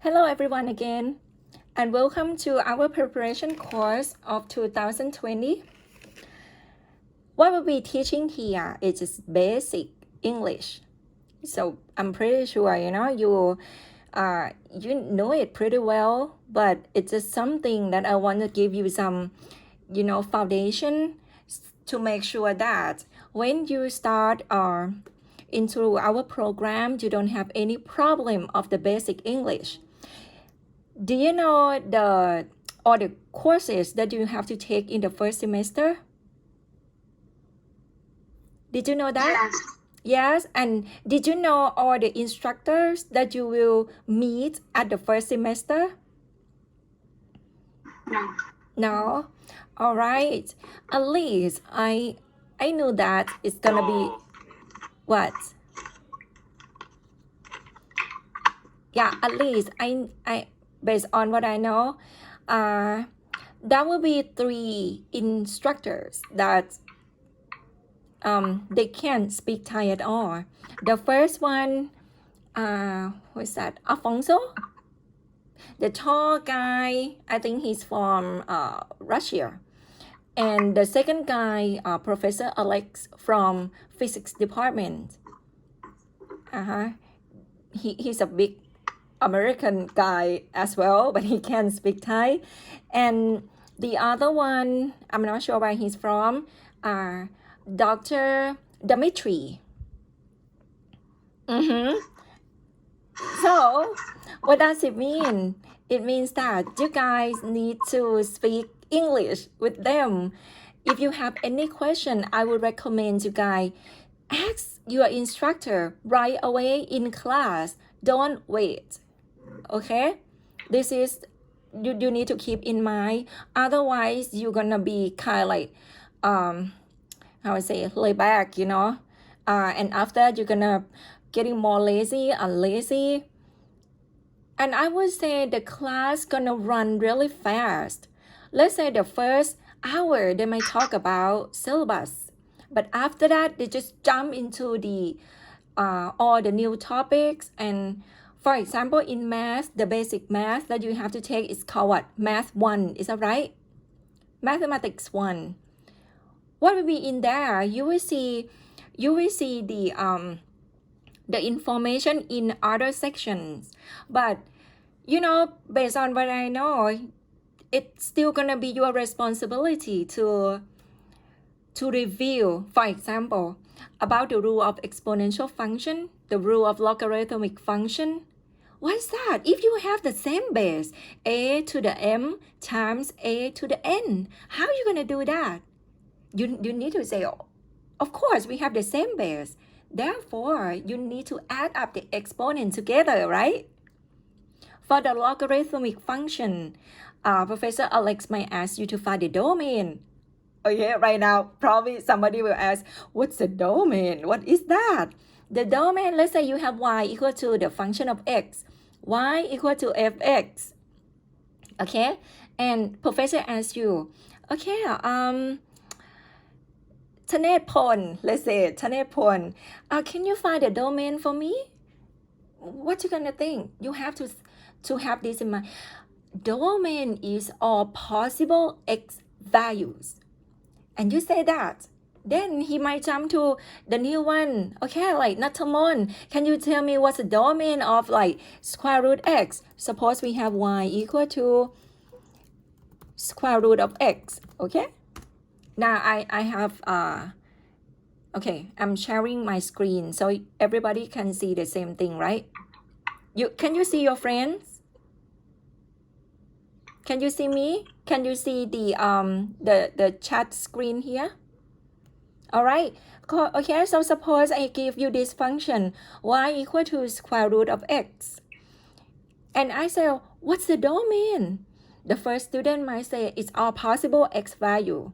Hello everyone again, and welcome to our preparation course of 2020. What we'll be teaching here is just basic English. So I'm pretty sure you know it pretty well, but it's just something that I want to give you some foundation to make sure that when you start into our program, you don't have any problem of the basic English. Do you know all the courses that you have to take in the first semester? Did you know that? Yes. Yes, and did you know all the instructors that you will meet at the first semester? No. No? All right. At least I knew that it's gonna be what? Yeah, at least I based on what I know, that will be 3 instructors that they can't speak Thai at all. The first one, who is that? Alfonso, the tall guy. I think he's from Russia. And the second guy, Professor Alex from physics department. He's a big American guy as well, but he can't speak Thai. And the other one, I'm not sure where he's from, Dr. Dimitri. So, what does it mean? It means that you guys need to speak English with them. If you have any question, I would recommend you guys ask your instructor right away in class. Don't wait. Okay? This is you need to keep in mind. Otherwise, you're gonna be kind of like how I say lay back, and after you're gonna getting more lazy and lazy. And I would say the class gonna run really fast. Let's say the first hour they might talk about syllabus, but after that they just jump into the all the new topics. And for example, in math, the basic math that you have to take is called what? Math 1, is that right? Mathematics 1. What will be in there? You will see the information in other sections. But based on what I know, it's still gonna be your responsibility to review, for example, about the rule of exponential function, the rule of logarithmic function. What is that? If you have the same base, a to the m times a to the n, how are you gonna do that? You need to say, oh, of course we have the same base. Therefore, you need to add up the exponent together, right? For the logarithmic function, Professor Alex might ask you to find the domain. Okay, right now, probably somebody will ask, what's the domain? What is that? The domain, let's say you have y equal to the function of x, y equal to fx. Okay, and professor asks you, okay, Tanepon, let's say Tanepon, can you find the domain for me? What you gonna think? You have to have this in mind. Domain is all possible x values. And you say that, then he might jump to the new one. Okay, like Natamon, can you tell me what's the domain of like square root x? Suppose we have y equal to square root of x. Okay, now I have okay, I'm sharing my screen so everybody can see the same thing, right? Can you see your friends? Can you see me? Can you see the chat screen here? All right. Okay, so suppose I give you this function y equal to square root of x. And I say, what's the domain? The first student might say it's all possible x value.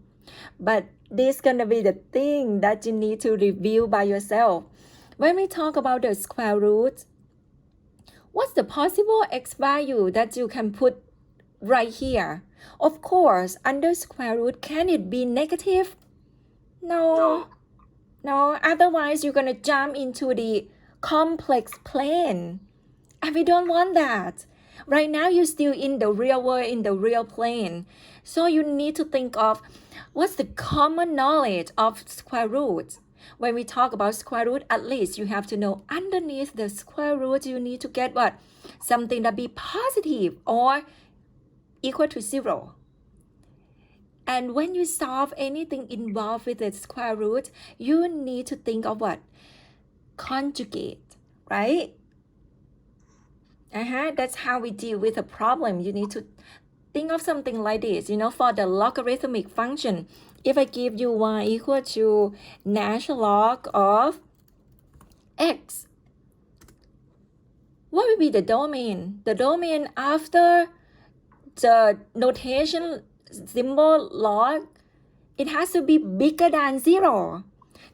But this is gonna be the thing that you need to review by yourself. When we talk about the square root, what's the possible x value that you can put right here? Of course, under square root, can it be negative? No, otherwise you're gonna jump into the complex plane. And we don't want that. Right now, you're still in the real world, in the real plane. So you need to think of what's the common knowledge of square roots. When we talk about square root, at least you have to know underneath the square root, you need to get what? Something that be positive or equal to 0. And when you solve anything involved with the square root, you need to think of what? Conjugate, right? That's how we deal with a problem. You need to think of something like this, for the logarithmic function. If I give you y equal to natural log of x, what will be the domain? The domain after the notation symbol log, it has to be bigger than 0.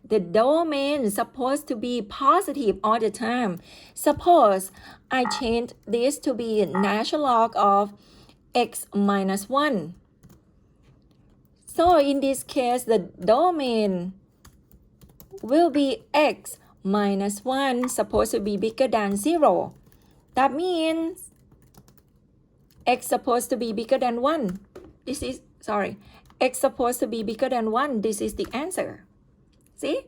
The domain is supposed to be positive all the time. Suppose I change this to be natural log of x minus 1. So in this case, the domain will be x minus 1, supposed to be bigger than 0. That means x supposed to be bigger than 1. X supposed to be bigger than 1. This is the answer. See?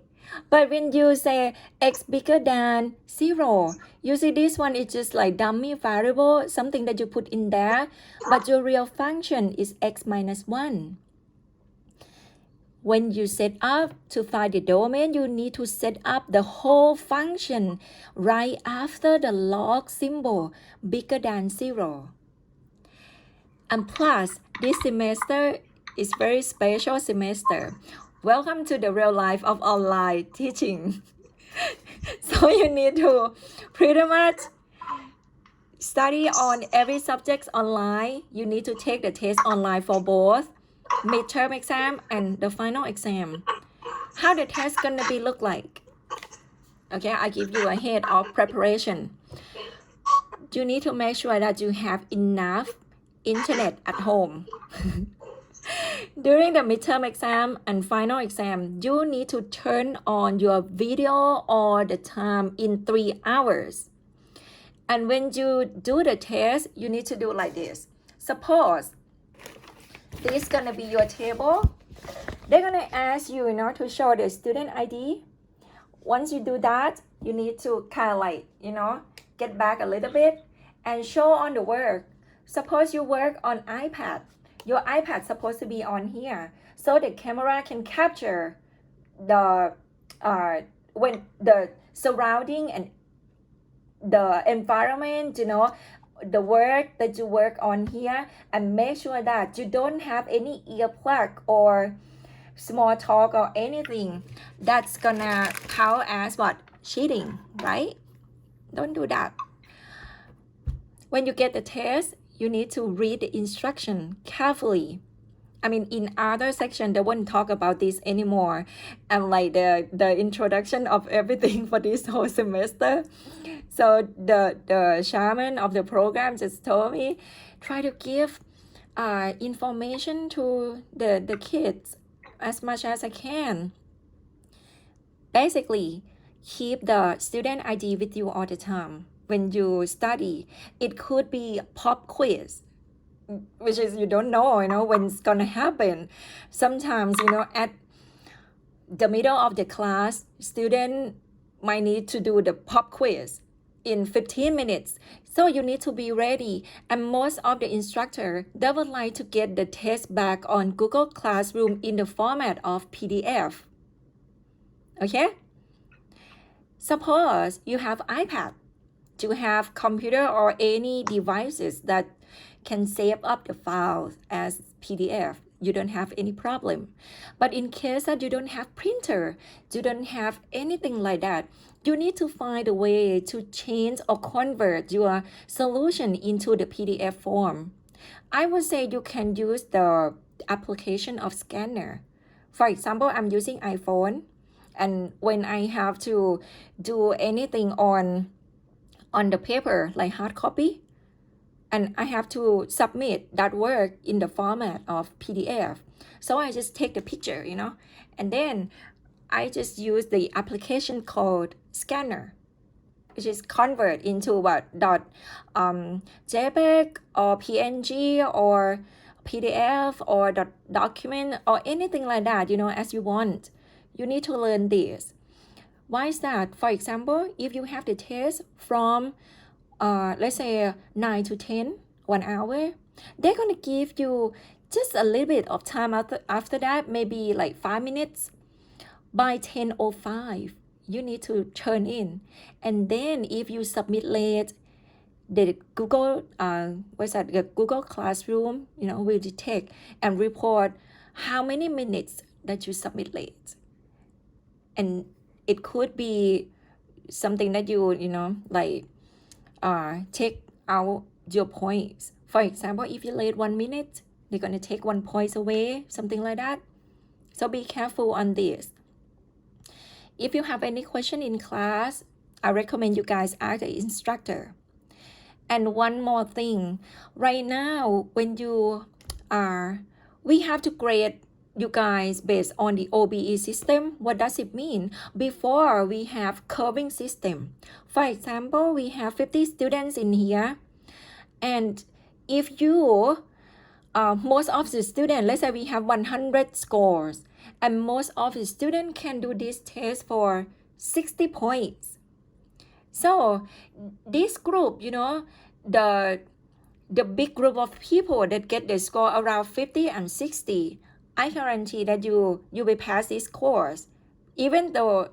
But when you say x bigger than 0, you see this one is just like dummy variable, something that you put in there, but your real function is x minus 1. When you set up to find the domain, you need to set up the whole function right after the log symbol bigger than 0. And plus, this semester is very special semester. Welcome to the real life of online teaching. So you need to pretty much study on every subject online. You need to take the test online for both midterm exam and the final exam. How the test gonna be look like? Okay, I give you a head of preparation. You need to make sure that you have enough internet at home. During the midterm exam and final exam, you need to turn on your video all the time in 3 hours. And when you do the test, you need to do like this. Suppose this is gonna be your table. They're gonna ask you to show the student ID. Once you do that, you need to kind of like, get back a little bit and show on the work. Suppose you work on iPad. Your iPad is supposed to be on here, so the camera can capture the when the surrounding and the environment, the work that you work on here, and make sure that you don't have any earplug or small talk or anything that's gonna count as what? Cheating, right? Don't do that. When you get the test, you need to read the instruction carefully. I mean, in other section, they won't talk about this anymore. And like the introduction of everything for this whole semester. So the chairman of the program just told me, try to give information to the kids as much as I can. Basically, keep the student ID with you all the time. When you study, it could be pop quiz, which is you don't know, when it's gonna happen. Sometimes, at the middle of the class, student might need to do the pop quiz in 15 minutes. So you need to be ready. And most of the instructor, they would like to get the test back on Google Classroom in the format of PDF. Okay? Suppose you have iPad. To have computer or any devices that can save up the files as PDF, you don't have any problem. But in case that you don't have printer, you don't have anything like that, you need to find a way to change or convert your solution into the PDF form. I would say you can use the application of scanner. For example, I'm using iPhone, and when I have to do anything on the paper, like hard copy, and I have to submit that work in the format of PDF. So I just take the picture, and then I just use the application called Scanner. which is convert into what JPEG or PNG or PDF or document or anything like that, as you want. You need to learn this. Why is that? For example, if you have the test from let's say 9 to 10, 1 hour, they're going to give you just a little bit of time after that, maybe like 5 minutes. By 10:05, you need to turn in. And then if you submit late, the Google, the Google Classroom, will detect and report how many minutes that you submit late. And it could be something that you take out your points. For example, if you're late 1 minute, they're going to take 1 point away, something like that. So be careful on this. If you have any question in class, I recommend you guys ask the instructor. And one more thing, right now, when we have to grade you guys based on the OBE system. What does it mean? Before, we have curving system. For example, we have 50 students in here. And if you, most of the students, let's say we have 100 scores, and most of the students can do this test for 60 points. So this group, the big group of people that get the score around 50 and 60, I guarantee that you will pass this course, even though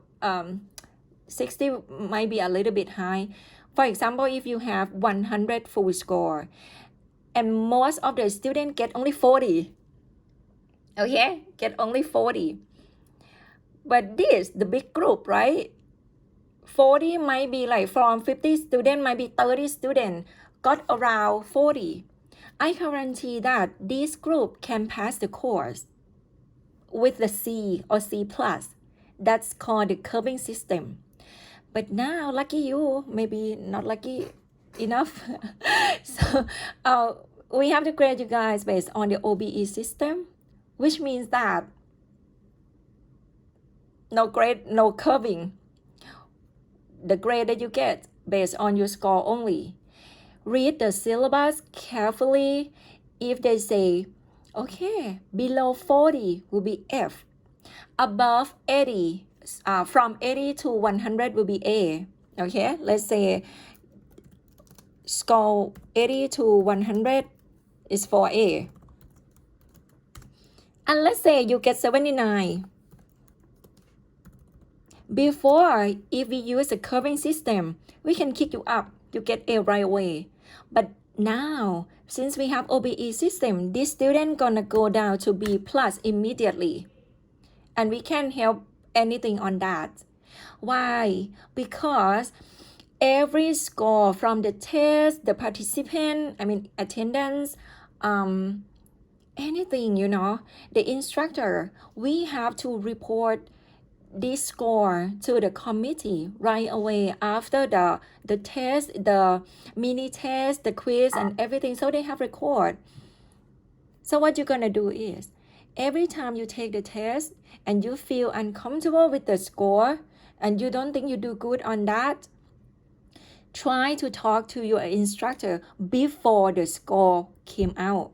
60 might be a little bit high. For example, if you have 100 full score, and most of the students get only 40, okay, get only 40. But this, the big group, right? 40 might be like from 50 students, might be 30 students, got around 40. I guarantee that this group can pass the course with the C or C+. That's called the curving system. But now, lucky you, maybe not lucky enough. So we have to grade you guys based on the OBE system, which means that no grade, no curving. The grade that you get based on your score only. Read the syllabus carefully. If they say, okay, below 40 will be F, above 80, from 80 to 100 will be A. Okay, let's say score 80 to 100 is for A. And let's say you get 79. Before, if we use a curving system, we can kick you up. You get A right away. But now, since we have OBE system, this student gonna go down to B plus immediately. And we can't help anything on that. Why? Because every score from the test, the participant, attendance, anything, the instructor, we have to report this score to the committee right away after the test, the mini test, the quiz, and everything. So they have record. So what you're gonna do is, every time you take the test and you feel uncomfortable with the score and you don't think you do good on that, try to talk to your instructor before the score came out.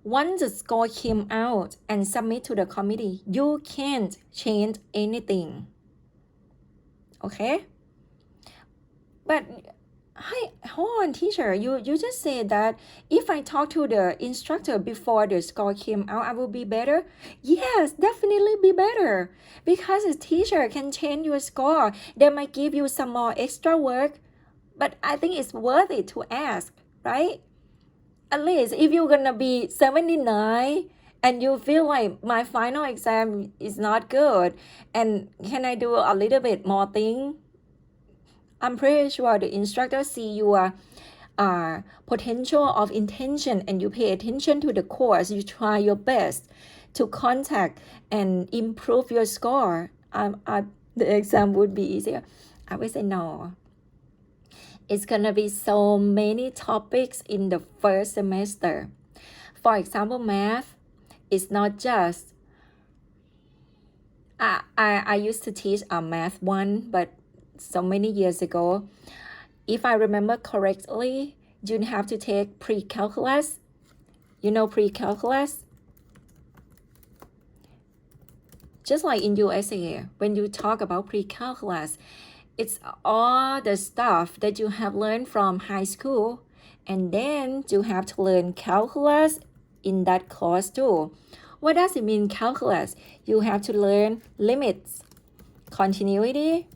Once the score came out and submit to the committee, you can't change anything. Okay? But hold on, teacher. You just said that if I talk to the instructor before the score came out, I will be better. Yes, definitely be better. Because the teacher can change your score. They might give you some more extra work. But I think it's worth it to ask, right? At least if you're gonna be 79 and you feel like my final exam is not good and can I do a little bit more thing, I'm pretty sure the instructor see your potential of intention and you pay attention to the course. You try your best to contact and improve your score. The exam would be easier. I would say no. It's gonna be so many topics in the first semester. For example, math is not just I used to teach Math 1, but so many years ago. If I remember correctly, you have to take pre-calculus. You know pre-calculus? Just like in USA, when you talk about pre-calculus, it's all the stuff that you have learned from high school, and then you have to learn calculus in that course too. What does it mean, calculus? You have to learn limits, continuity,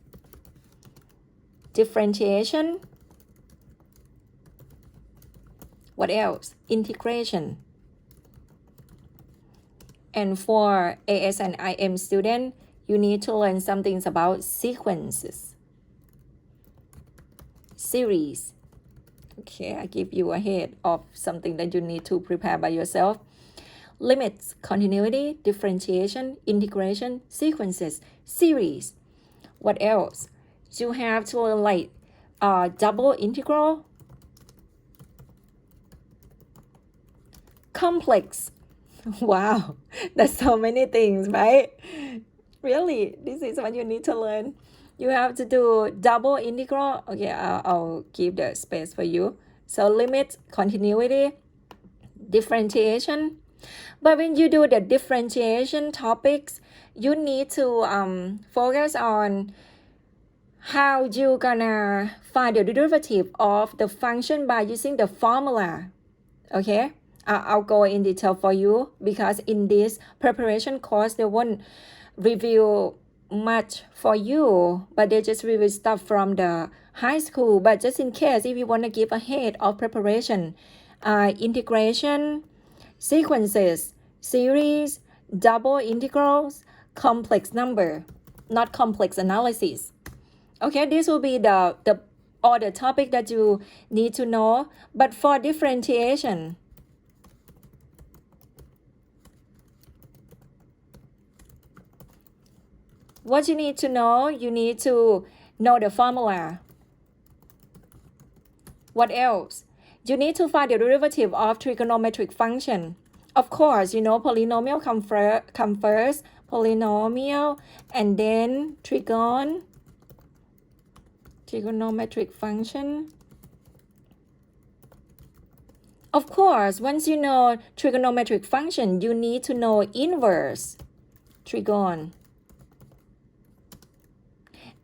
differentiation. What else? Integration. And for AS and IM student, you need to learn some things about sequences, series. Okay, I give you a head of something that you need to prepare by yourself. Limits, continuity, differentiation, integration, sequences, series. What else? You have to learn like double integral, complex. Wow, that's so many things, right? Really, this is what you need to learn. You have to do double integral. Okay, I'll give the space for you. So limit, continuity, differentiation. But when you do the differentiation topics, you need to focus on how you gonna find the derivative of the function by using the formula. Okay, I'll go in detail for you because in this preparation course, they won't review much for you, but they just review stuff from the high school. But just in case, if you want to give a head of preparation, integration, sequences, series, double integrals, complex number, not complex analysis. Okay, this will be the all the topic that you need to know. But for differentiation, what you need to know the formula. What else? You need to find the derivative of trigonometric function. Of course, you know polynomial come first, polynomial, and then trigonometric function. Of course, once you know trigonometric function, you need to know inverse trigon.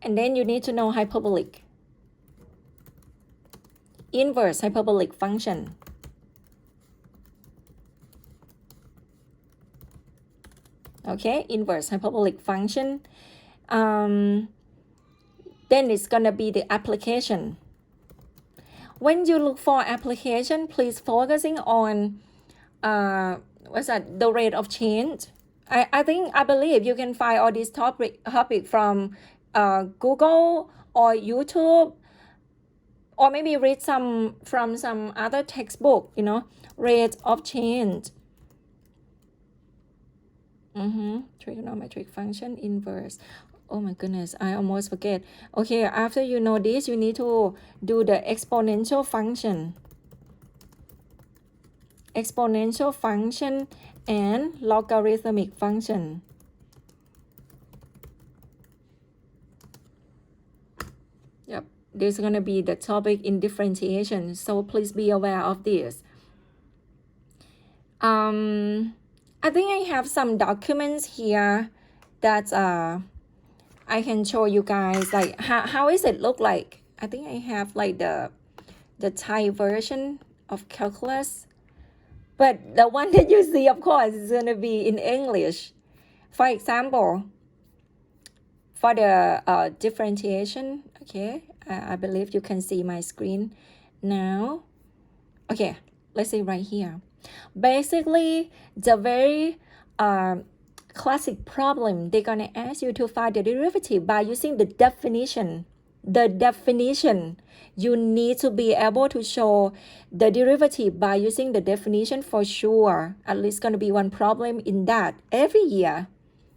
And then you need to know hyperbolic. Inverse hyperbolic function. Okay, inverse hyperbolic function. Then it's gonna be the application. When you look for application, please focusing on the rate of change. I believe you can find all these topic from Google or YouTube, or maybe read some from some other textbook, you know, rate of change. Trigonometric function inverse. Oh my goodness, I almost forget. Okay, after you know this, you need to do the exponential function. Exponential function and logarithmic function. Yep, this is going to be the topic in differentiation, so please be aware of this. I think I have some documents here that I can show you guys, like how is it look like. I think I have like the Thai version of calculus, but the one that you see, of course, is going to be in English. For example, for the differentiation, okay, I believe you can see my screen now. Okay, let's see right here. Basically, the very classic problem, they're gonna ask you to find the derivative by using the definition. The definition, you need to be able to show the derivative by using the definition for sure. At least gonna be one problem in that every year.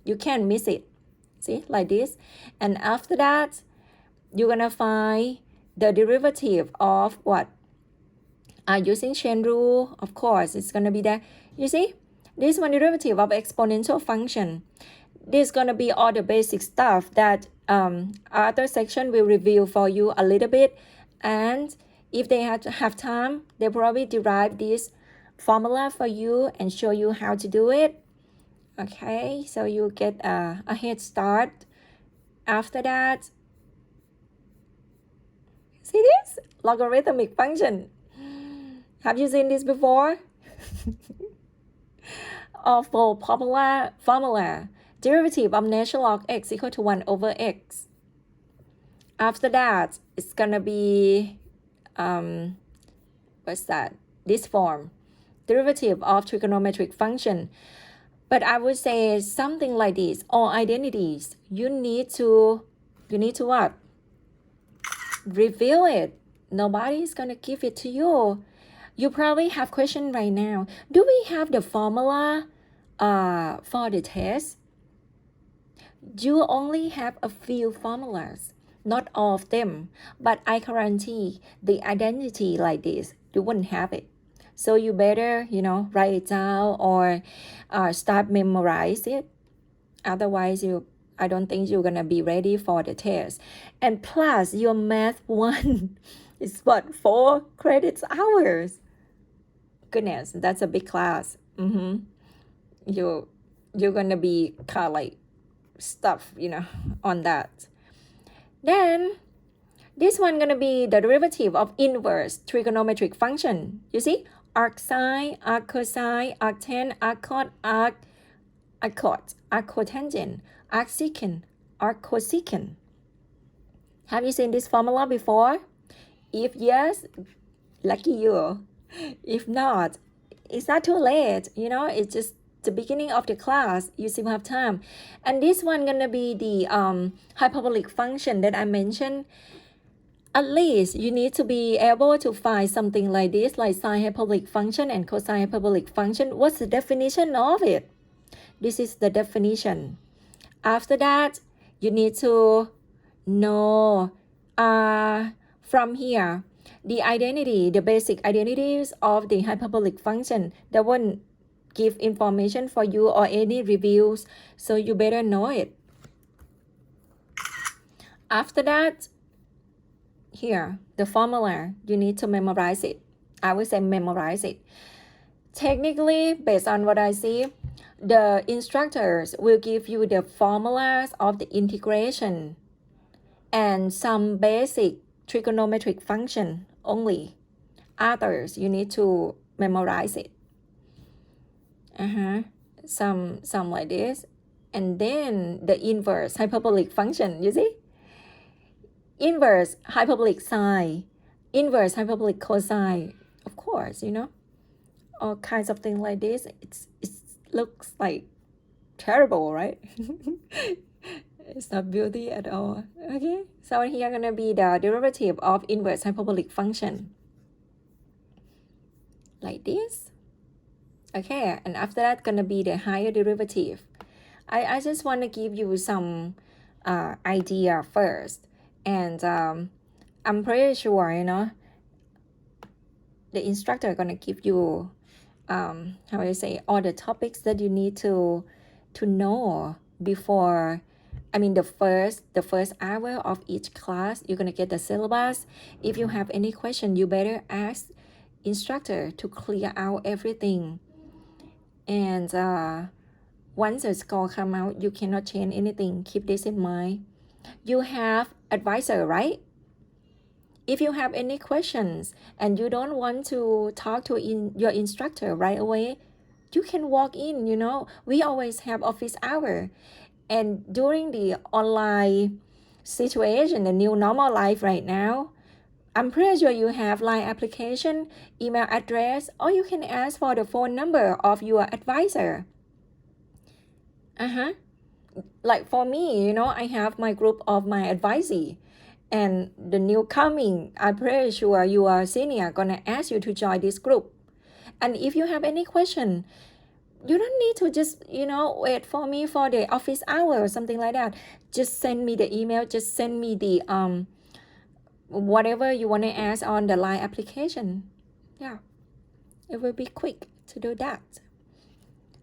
You can't miss it. See, like this. And after that, you're gonna find the derivative of what? Using chain rule, of course, it's gonna be there. You see, this one derivative of exponential function. This is gonna be all the basic stuff that other section will review for you a little bit, and if they have time, they probably derive this formula for you and show you how to do it. Okay, so you get a head start. After that, see this logarithmic function. Have you seen this before? Or for popular formula, derivative of natural log x equal to 1 over x. After that, it's gonna be what's that? This form, derivative of trigonometric function. But I would say something like this, or identities. You need to what? Review it. Nobody's gonna give it to you. You probably have question right now. Do we have the formula for the test? You only have a few formulas, not all of them, but I guarantee the identity like this, you wouldn't have it. So you better, write it down or start memorize it. Otherwise, I don't think you're gonna be ready for the test. And plus, your math one is what, 4 credits hours? Goodness, that's a big class. You're gonna be kind of like stuff, on that. Then this one gonna be the derivative of inverse trigonometric function. You see, arcsine, arccosine, arctan, arccot, arcotangent, arcsecant, arccosecant. Have you seen this formula before? If yes, lucky you. If not, it's not too late. It's just the beginning of the class. You still have time. And this one gonna be the hyperbolic function that I mentioned. At least you need to be able to find something like this, like sine hyperbolic function and cosine hyperbolic function. What's the definition of it? This is the definition. After that, you need to know from here the basic identities of the hyperbolic function. That won't give information for you or any reviews, so you better know it. After that, here, the formula, you need to memorize it. I would say memorize it. Technically, based on what I see, the instructors will give you the formulas of the integration and some basic trigonometric function only. Others, you need to memorize it. Some like this. And then the inverse hyperbolic function, you see? Inverse hyperbolic sine, inverse hyperbolic cosine. Of course, all kinds of things like this. It looks like terrible, right? It's not beauty at all. Okay, so here gonna be the derivative of inverse hyperbolic function, like this. Okay, and after that gonna be the higher derivative. I just want to give you some idea first, and I'm pretty sure the instructor gonna give you how do you say, all the topics that you need to know before. The first hour of each class, you're gonna get the syllabus. If you have any question, you better ask instructor to clear out everything. And once the score come out, you cannot change anything. Keep this in mind. You have advisor, right? If you have any questions and you don't want to talk to your instructor right away, you can walk in. We always have office hour. And during the online situation, the new normal life right now, I'm pretty sure you have LINE application, email address, or you can ask for the phone number of your advisor. Like for me, I have my group of my advisee. And the new coming, I'm pretty sure your senior gonna ask you to join this group. And if you have any question, you don't need to just, wait for me for the office hour or something like that. Just send me the email, just send me the whatever you want to ask on the LINE application. Yeah, it will be quick to do that.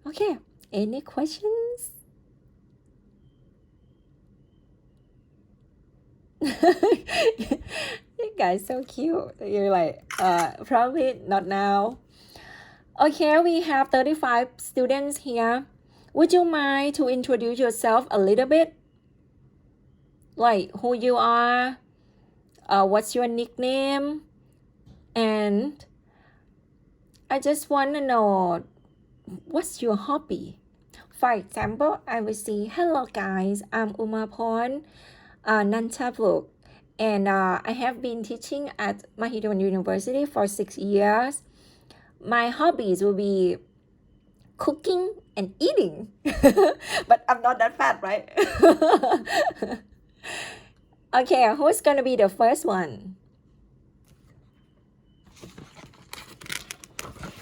Okay, any questions? You guys so cute. You're like, probably not now. Okay, we have 35 students here. Would you mind to introduce yourself a little bit? Like who you are, what's your nickname, and I just want to know what's your hobby. For example, I will say, hello guys, I'm Umaporn Nantabluk, and I have been teaching at Mahidol University for 6 years. My hobbies will be cooking and eating, but I'm not that fat, right? Okay, who's gonna be the first one?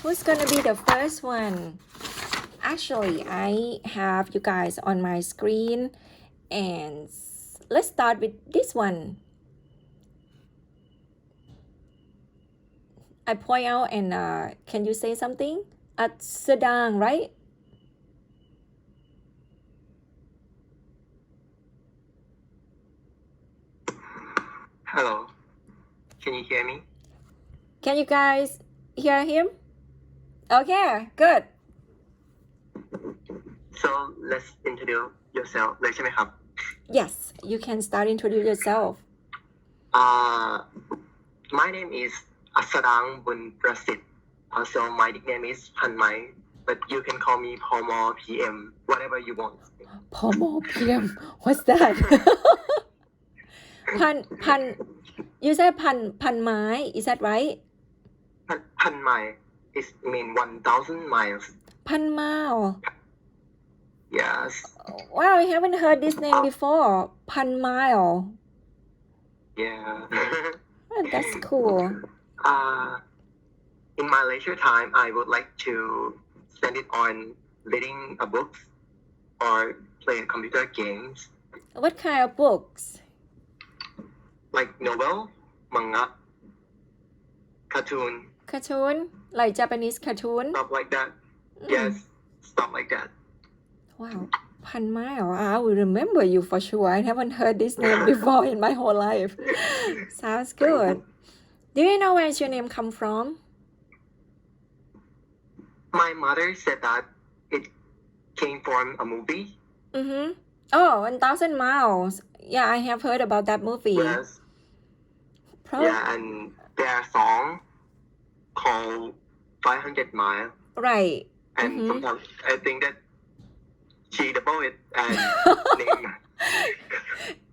Who's gonna be the first one? Actually, I have you guys on my screen, and let's start with this one. I point out, and can you say something? At Sedang, right? Hello, can you hear me? Can you guys hear him? Okay, good. So let's introduce yourself เลยใช่ไหมครับ Yes, you can start introduce yourself. My name is Asadang Bun Prasit. Also, my nickname is Panmai, but you can call me Pomo PM, whatever you want. Pomo PM. What's that? Pan. You said pan mai. Is that right? Panmai is mean 1,000 miles. Pan mile. Yes. Wow, I haven't heard this name before. Pan mile. Yeah. Oh, that's cool. In my leisure time, I would like to spend it on reading a book or playing computer games. What kind of books? Like novel, manga, cartoon. Cartoon? Like Japanese cartoon? Stuff like that. Yes, stuff like that. Wow. Pan mile. I will remember you for sure. I haven't heard this name before in my whole life. Sounds good. Do you know where your name come from? My mother said that it came from a movie. Mm-hmm. Oh, 1,000 miles. Yeah, I have heard about that movie. Yes. Yeah, and there are a song called 500 Mile. Right. And sometimes I think that she double it and name.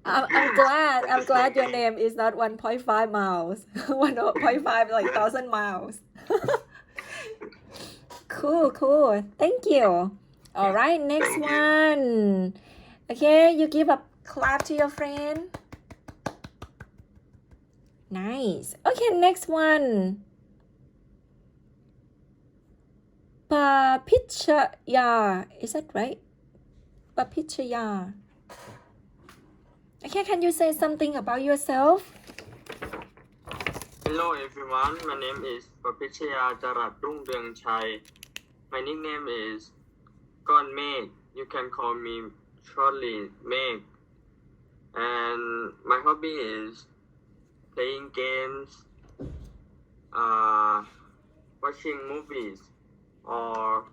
I'm glad your name is not 1.5 miles. 1.5 like 1,000 miles. Cool. Thank you. All right, next one. Okay, you give a clap to your friend. Nice. Okay, next one. Papichaya. Is that right? Papichaya. Okay, can you say something about yourself? Hello everyone, my name is Papichaya Jarat Rungdeung Chai. My nickname is Gon Meg. You can call me shortly Meg. And my hobby is playing games, watching movies, or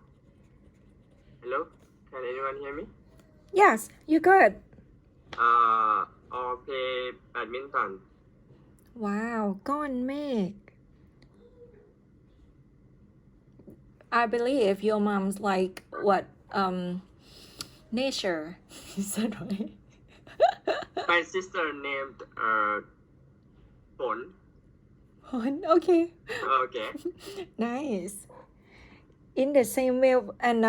hello, can anyone hear me? Yes, you good. Or play badminton. Wow, gone Meg. I believe your mom's like what nature. Is that right? My sister named Pon. Okay. Okay. Nice. In the same way, and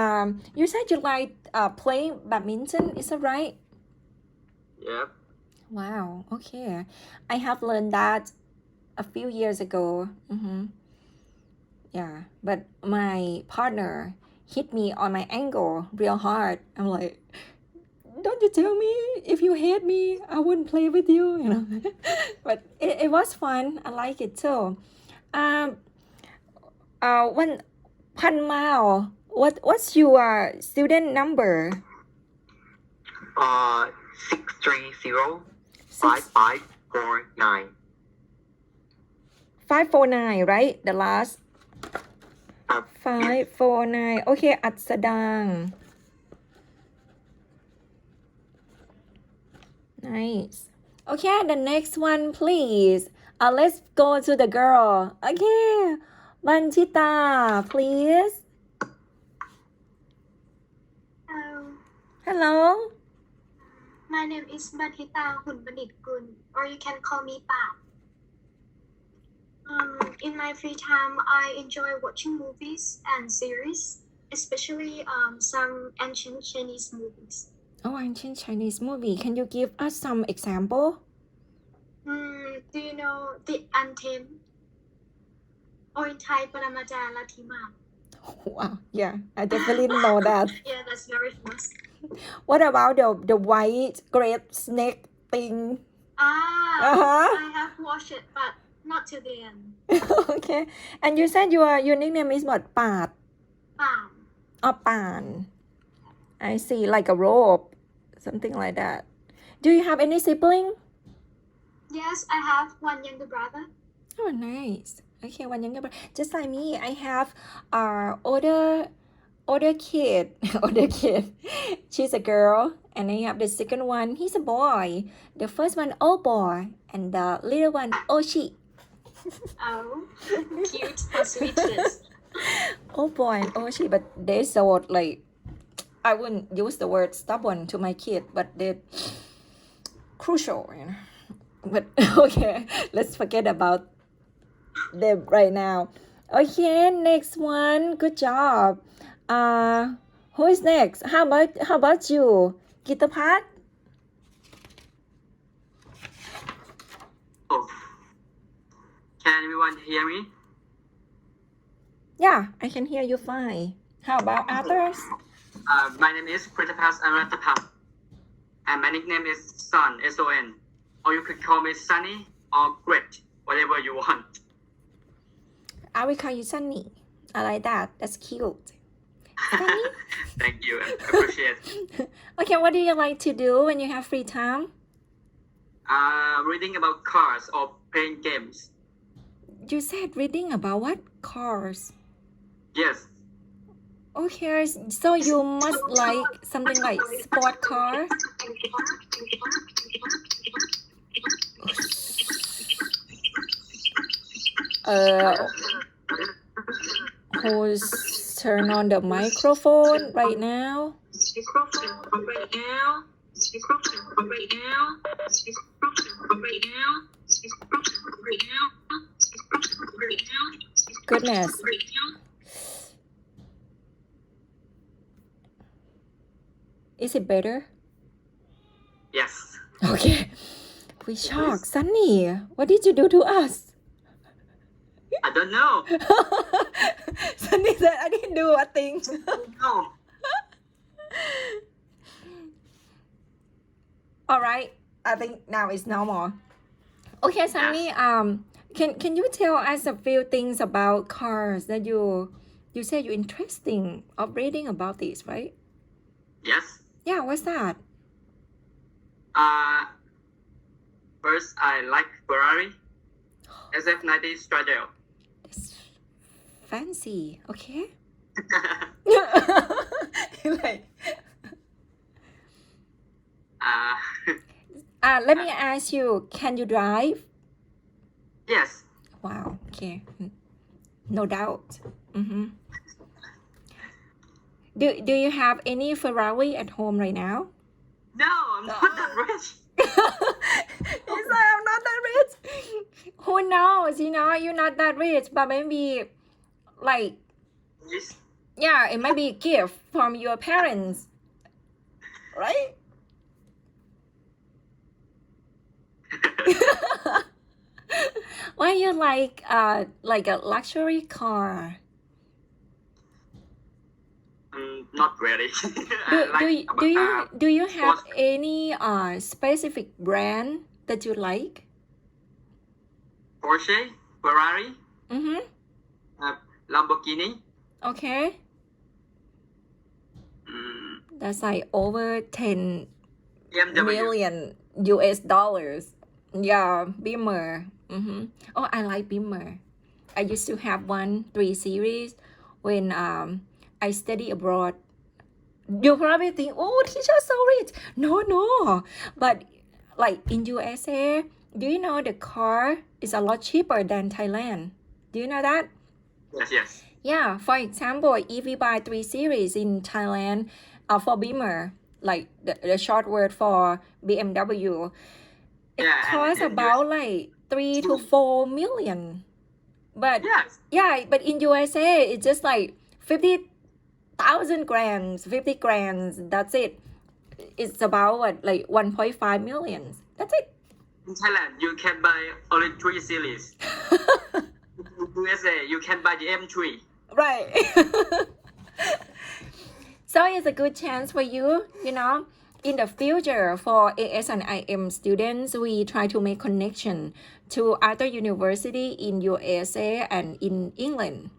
you said you like playing badminton, is that right? Yep. Wow, okay. I have learned that a few years ago. Yeah, but my partner hit me on my ankle real hard. I'm like, don't you tell me if you hate me, I wouldn't play with you, you know. But it was fun. I like it too. One Pan Mao, what's your student number? 63055. 549 549 right the last ครับ 549 okay อัสดาง nice okay the next one please let's go to the girl okay Banchita please Hello, hello my name is Banhita Hunbanitgun, or you can call me Pa. In my free time, I enjoy watching movies and series, especially some ancient Chinese movies. oh ancient Chinese movie can you give us some example Do you know The Untamed? Or in Thai, Paramaja Lathima. wow yeah I definitely know that Yeah, that's very famous. what about the white great snake thing I have watched it, but not till the end. okay and you said your nickname is what ปาด Bam. oh ป่าน I see like a rope something like that do you have any sibling Yes, I have one younger brother. oh nice okay one younger brother just like me I have older kid older kid she's a girl and I have the second one he's a boy the first one oh boy and the little one oh she Oh, cute and sweetness. oh boy and oh she but they so like I wouldn't use the word stubborn to my kid but they're crucial you know but okay let's forget about them right now okay next one good job who is next how about you Gitapat Oh, can everyone hear me? yeah I can hear you fine how about others My name is Pritapas Aratapam, and my nickname is Sun, S-O-N. Or you could call me Sunny or Grit, whatever you want. I will call you Sunny I like that that's cute Sunny Thank you, I appreciate it. okay what do you like to do when you have free time Reading about cars or playing games. you said reading about what cars Yes. okay so you must like something like sport car who's turn on the microphone right now goodness is it better Yes. okay we shocked Sunny what did you do to us I don't know. Sunny said I didn't do a thing No. all right I think now it's normal okay Sunny can you tell us a few things about cars that you said you're interesting of reading about this right Yes. yeah what's that First, I like Ferrari SF90 Stradale. that's fancy okay like let me ask you can you drive Yes. wow okay no doubt do you have any Ferrari at home right now No, I'm not that rich. he said I'm not that rich who knows you're not that rich but maybe like Yes. yeah it might be a gift from your parents right why you like a luxury car Not really. do you have any specific brand that you like Porsche, Ferrari, Lamborghini. okay that's like over 10 BMW. million US dollars Yeah, Beamer. Oh, I like Beamer. I used to have 3 series when I study abroad. You probably think, oh, teacher so rich. No, no. But like in USA, do you know the car is a lot cheaper than Thailand? Do you know that? Yes. Yeah, for example, if we buy 3 series in Thailand for Beamer, like the short word for BMW, it Yeah, costs and about like 3 to 4 million. But yes. yeah, but in USA, it's just like 50,000 grams, 50 grams. That's it. It's about what, like 1.5 million. That's it. In Thailand, you can buy only 3 series. In USA, you can buy the M3. Right. So it's a good chance for you, in the future for AS and IM students, we try to make connection to other university in USA and in England.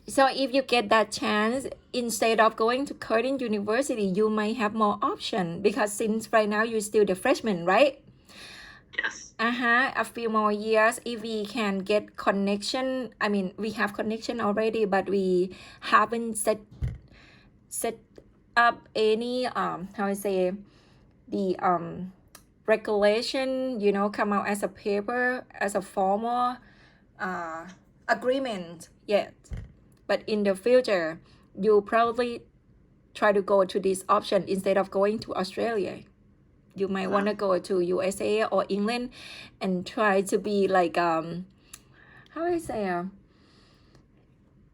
So if you get that chance, instead of going to Curtin University, you might have more option because since right now you're still the freshman, right? Yes. A few more years, if we can get connection, I mean, we have connection already, but we haven't set up any how I say the regulation, come out as a paper, as a formal agreement yet. But in the future, you probably try to go to this option instead of going to Australia. You might want to go to USA or England and try to be like how I say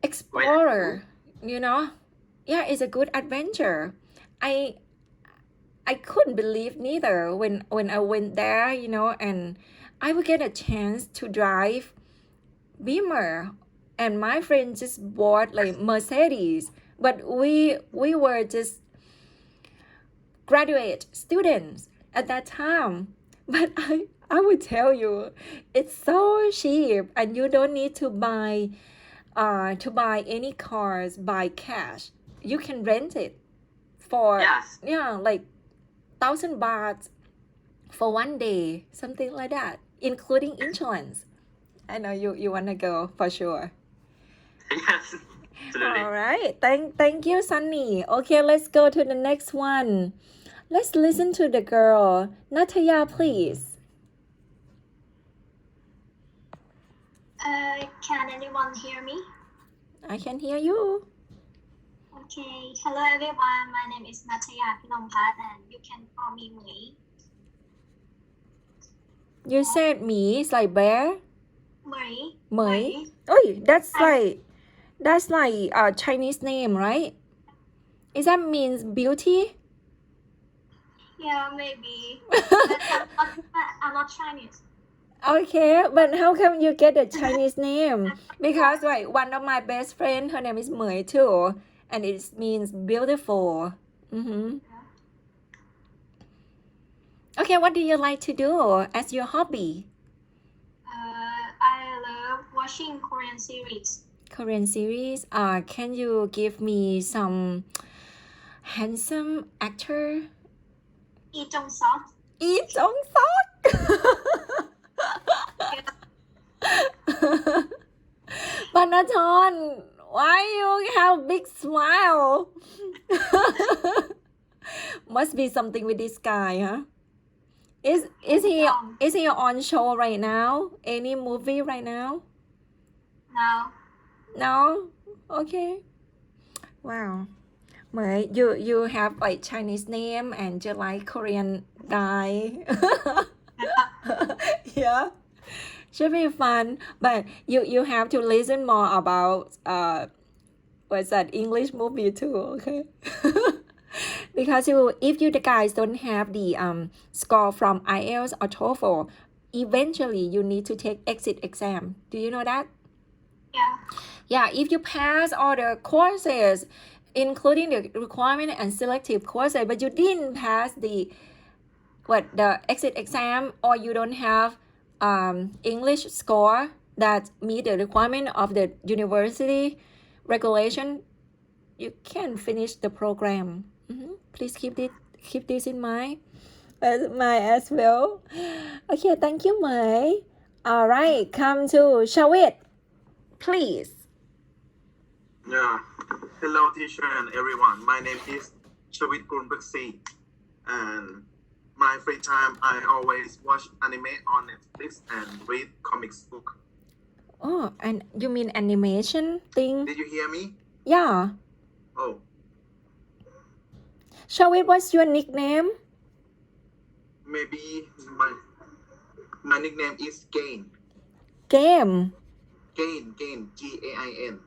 explorer, Yeah, it's a good adventure. I couldn't believe neither when I went there, and I would get a chance to drive Beamer, and my friend just bought like Mercedes, but we were just graduate students at that time. But I would tell you, it's so cheap, and you don't need to buy any cars by cash. You can rent it for Yes. like 1,000 baht for one day, something like that, including insurance. I know you wanna go for sure. Yes. Absolutely. All right. Thank you, Sunny. Okay, let's go to the next one. Let's listen to the girl. Nataya, please. Can anyone hear me? I can hear you. Okay. Hello everyone. My name is Nataya Pinongpat and you can call me Mui. You said me is like bear. Mui. Mei. Oh, that's like a Chinese name, right? Is that means beauty? Yeah, maybe. But I'm not Chinese. Okay, but how come you get a Chinese name? Because like one of my best friend, her name is Mei too, and it means beautiful. Okay, what do you like to do as your hobby? I love watching Korean series. Korean series. Can you give me some handsome actor? Lee Jong Suk. Lee Jong Suk. Panathon, why you have big smile? Must be something with this guy, huh? Is he on show right now? Any movie right now? No. No? Okay. Wow. Mới, you have like Chinese name and you like Korean guy. Yeah. Should be fun. But you have to listen more about what's that English movie too, okay? Because if you guys don't have the score from IELTS or TOEFL, eventually you need to take exit exam. Do you know that? Yeah. Yeah, if you pass all the courses, including the requirement and selective courses, but you didn't pass the exit exam, or you don't have English score that meet the requirement of the university regulation, you can't finish the program. Please keep this in mind. Mine as well. Okay, thank you, Mei. All right, come to Shawit, please. Yeah. Hello, teacher and everyone. My name is Shavit Grunbergsy, and my free time I always watch anime on Netflix and read comics book. Oh, and you mean animation thing? Did you hear me? Yeah. Oh, Shawit, what's your nickname? maybe my nickname is Gain. Game. Gain. Gain. J-I-N.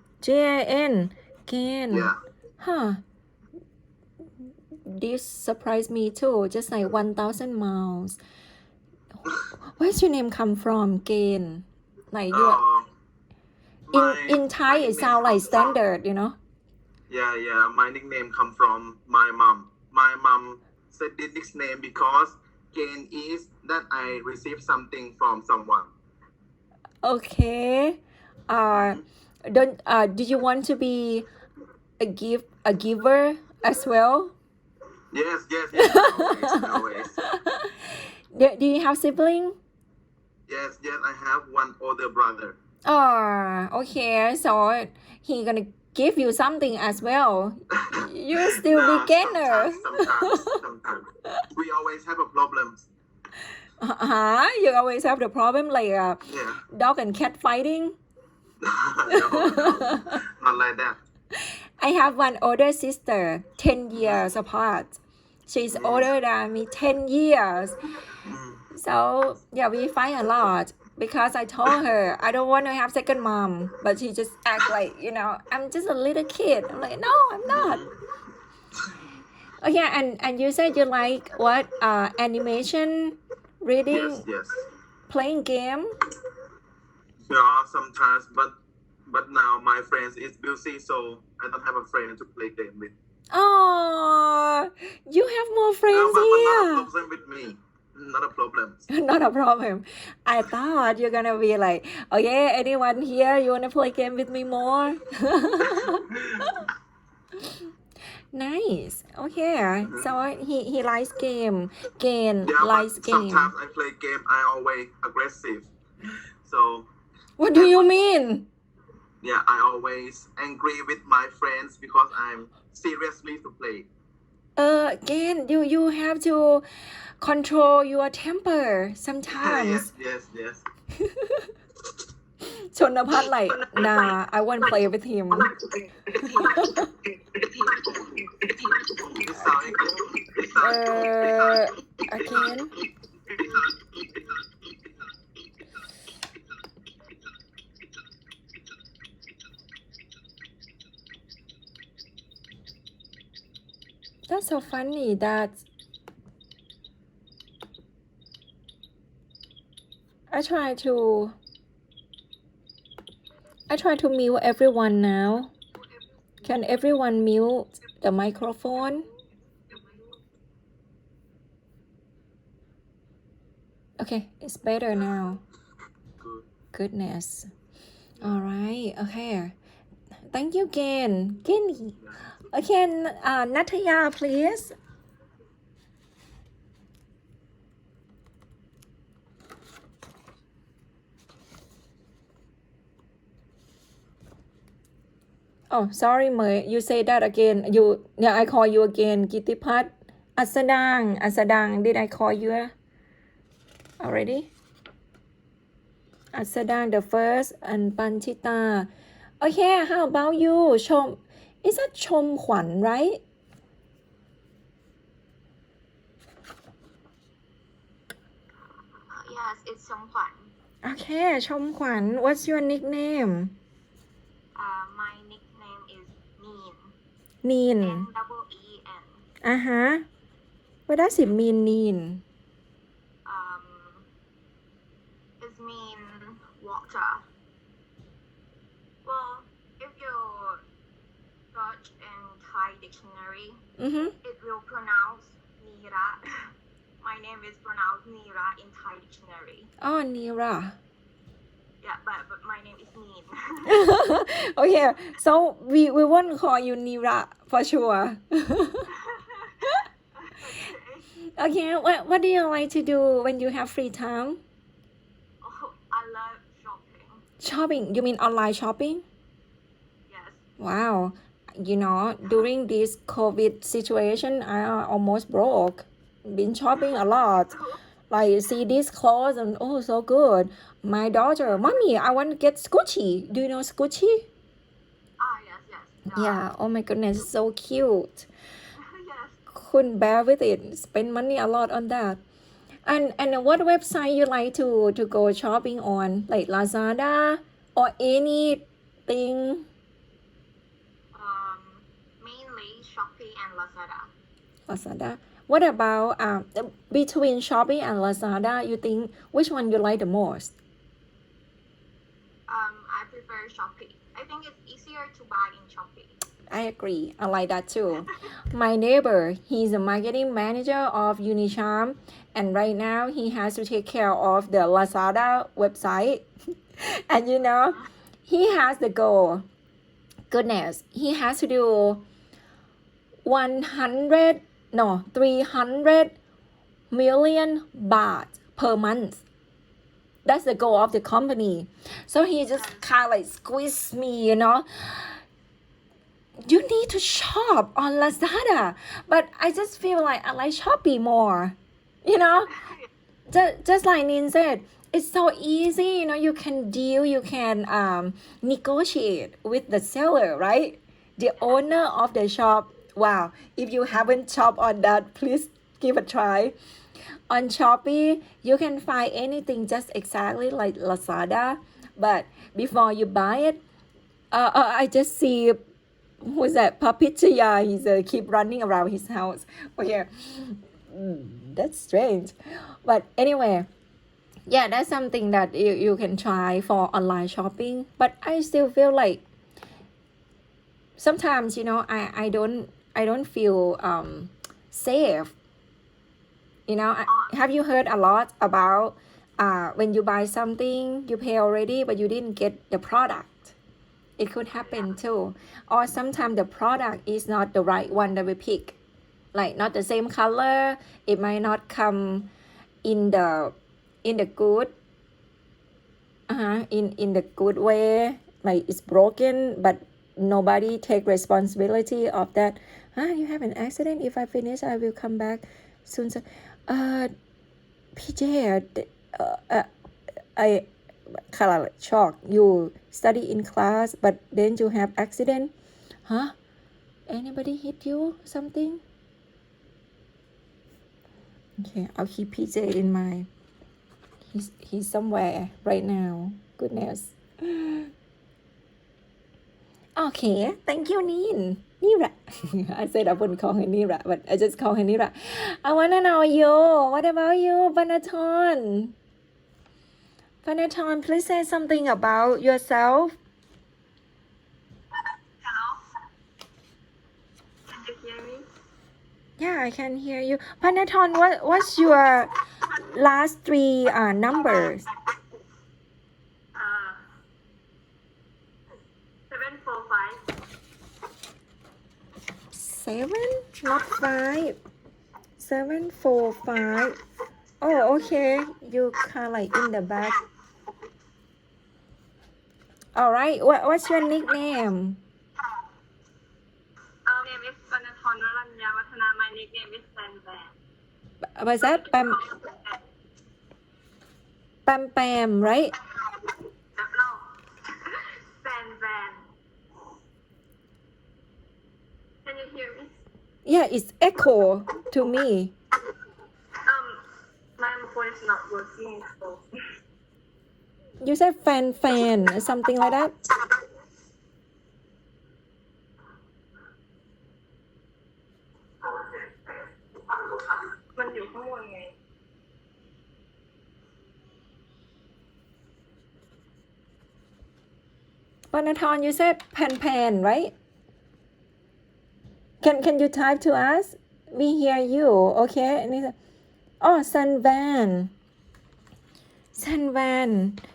Gain. Yeah. Huh. This surprised me too. Just like 1,000 miles. Where's your name come from? Gain. Like you. In Thai, it sounds like standard, you know. Yeah. My nickname come from my mom. My mom said this name because Gain is that I received something from someone. Okay. Do you want to be a giver as well? Yes. Always. Do you have sibling? Yes, I have one older brother. Oh, okay. So he gonna give you something as well. You're still No, beginner. sometimes. We always have a problem. You always have the problem like Yeah. dog and cat fighting. No, not like that. I have one older sister, 10 years apart. She's older than me 10 years. So, yeah, we fight a lot because I told her I don't want to have second mom. But she just act like, I'm just a little kid. I'm like, no, I'm not. Okay, and you said you like what? Animation, reading, Yes. playing game? Yeah, sometimes, but now my friends is busy, so I don't have a friend to play game with. Oh, you have more friends But not a here. problem with me. Not a problem. Not a problem. I thought you're gonna be like, oh yeah, anyone here, you wanna play game with me more? Nice. Okay. So he likes game. Gain Yeah, likes but game. sometimes I play game, I always aggressive. So What do you mean? yeah, I always angry with my friends because I'm seriously to play. Gain, you have to control your temper sometimes. Yes. ชนพัฒน์ like nah I won't play with him. This sound Again. That's so funny that I try to mute everyone now. Can everyone mute the microphone? Okay, it's better now. good. Goodness. All right. Okay. Thank you, Gen. Gen. Okay, Nataya, please. Oh, sorry, Mei. You say that again. I call you again. Kitipat. Asadang. Did I call you already? Asadang the first and Panchita. Okay, how about you? Chom. Is that Chom Hwan, right? Yes, it's Songkwan. Okay, Chom Hwan. What's your nickname? My nickname is Neen. Neen. N-E-E-N. Uh-huh. What does it mean, Neen? It means water. Well, if you search in Thai dictionary, Mm-hmm. it will pronounce Nira. My name is pronounced Nira in Thai dictionary. Oh, Nira. Yeah, but my name is Neen. Okay, so we won't call you Nira for sure. Okay, what do you like to do when you have free time? Oh, I love shopping. Shopping? You mean online shopping? Yes. Wow. During this COVID situation, I almost broke. Been shopping a lot. Like, see these clothes and oh, so good. My daughter, mommy, I want to get Gucci. Do you know Gucci? Yes. Yeah. Oh my goodness, so cute. Yes. Couldn't bear with it. Spend money a lot on that. And what website you like to go shopping on? Like Lazada or anything? Mainly Shopee and Lazada. Lazada. What about between Shopee and Lazada? You think which one you like the most? I prefer Shopee. I think it's easier to buy in Shopee. I agree. I like that too. My neighbor, he's a marketing manager of Unicharm, and right now he has to take care of the Lazada website. And he has the goal. Goodness, he has to do 300 million baht per month. That's the goal of the company. So he just kind of like squeezed me, You need to shop on Lazada. But I just feel like I like Shopee more. Just like Nin said, it's so easy. You can deal, you can negotiate with the seller, right? The owner of the shop. Wow. If you haven't shopped on that, please give a try. On Shopee, you can find anything just exactly like Lazada. But before you buy it, I just see who's that? Papichaya. He's keep running around his house. Okay, that's strange. But anyway, yeah, that's something that you can try for online shopping. But I still feel like sometimes I don't feel safe. Have you heard a lot about when you buy something, you pay already, but you didn't get the product? It could happen too. Or sometimes the product is not the right one that we pick. Like not the same color. It might not come in the good in the good way. Like it's broken, but nobody take responsibility of that. You have an accident. If I finish, I will come back soon. PJ, I kind of like shocked. You study in class, but then you have accident. Anybody hit you something? Okay, I'll keep PJ in mind. He's somewhere right now. Goodness. Okay, thank you, Nira. I said I wouldn't call her Nira, but I just call her Nira. I want to know you. What about you, Panaton? Panaton, please say something about yourself. Hello? Can you hear me? Yeah, I can hear you. Panaton, what's your last three numbers? 745. 7, not 5. 745. Oh, okay. You kind like in the back. All right. What's your nickname? Our name is Panathon Naranya Watana. My nickname is Sanvan. Was that Pam, right? No. Sanvan. Can you hear me? Yeah, it's echo to me. My phone is not working, so. You said fan, something like that? Panathon, you said pan, right? Can you type to us? We hear you, okay? And he said, oh, Sanvan.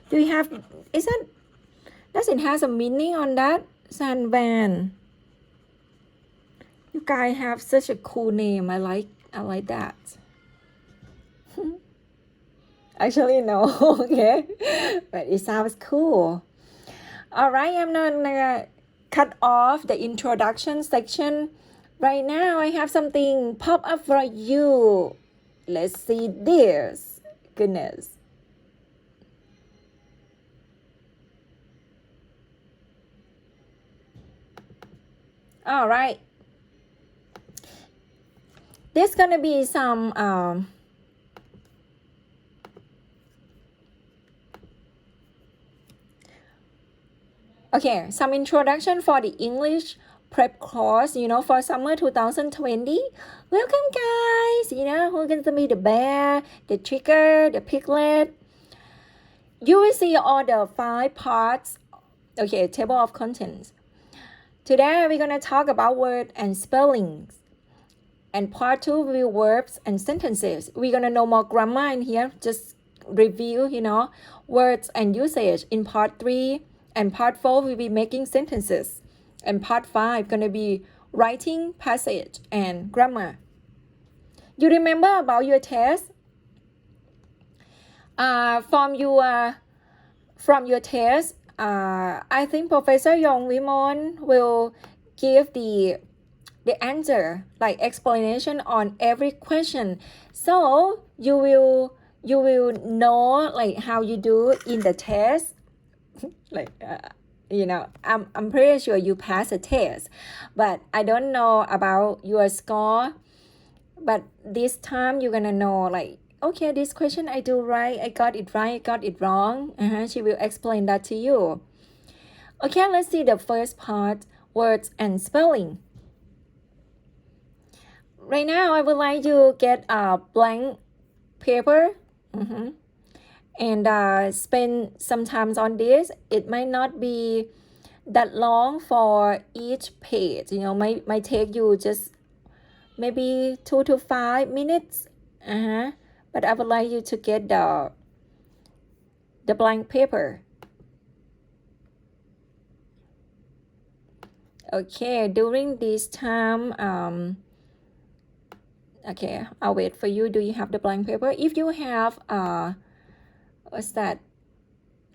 Do you have, does it have a meaning on that? Sanvan. You guys have such a cool name. I like that. Actually, no. Okay, but it sounds cool. All right, I'm not gonna cut off the introduction section. Right now, I have something pop up for you. Let's see this. Goodness. All right. There's gonna be some okay, some introduction for the English prep course, for summer 2020. Welcome, guys. Who's going to be the bear, the trigger, the piglet. You will see all the 5 parts. Okay, table of contents. Today, we're going to talk about word and spellings. And part 2 will be verbs and sentences. We're going to know more grammar in here. Just review, words and usage in part 3. And part 4 will be making sentences. And part 5 gonna be writing passage and grammar. You remember about your test? From your test, I think Professor Yong Wimon will give the answer, like explanation on every question. So you will know like how you do in the test. Like I'm pretty sure you pass a test, but I don't know about your score. But this time you're gonna know, like, okay, this question I do right, I got it right, I got it wrong. She will explain that to you. Okay, let's see the first part, words and spelling. Right now I would like you to get a blank paper. And spend some time on this. It might not be that long for each page, might take you just maybe 2 to 5 minutes. But I would like you to get the blank paper. Okay, during this time, okay, I'll wait for you. Do you have the blank paper? If you have what's that,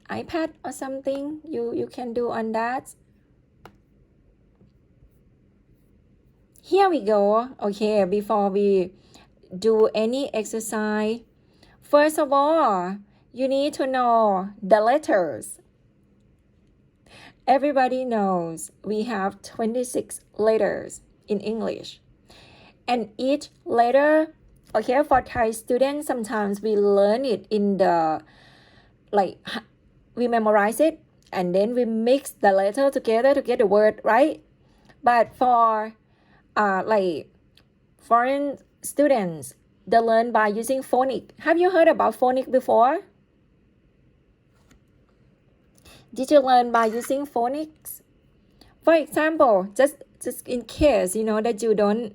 iPad or something, you can do on that. Here we go. Okay, before we do any exercise, first of all, you need to know the letters. Everybody knows we have 26 letters in English. And each letter, okay, for Thai students, sometimes we learn it in the, like, we memorize it and then we mix the letter together to get the word, right? But for like foreign students, they learn by using phonics. Have you heard about phonics before? Did you learn by using phonics? For example, just in case that you don't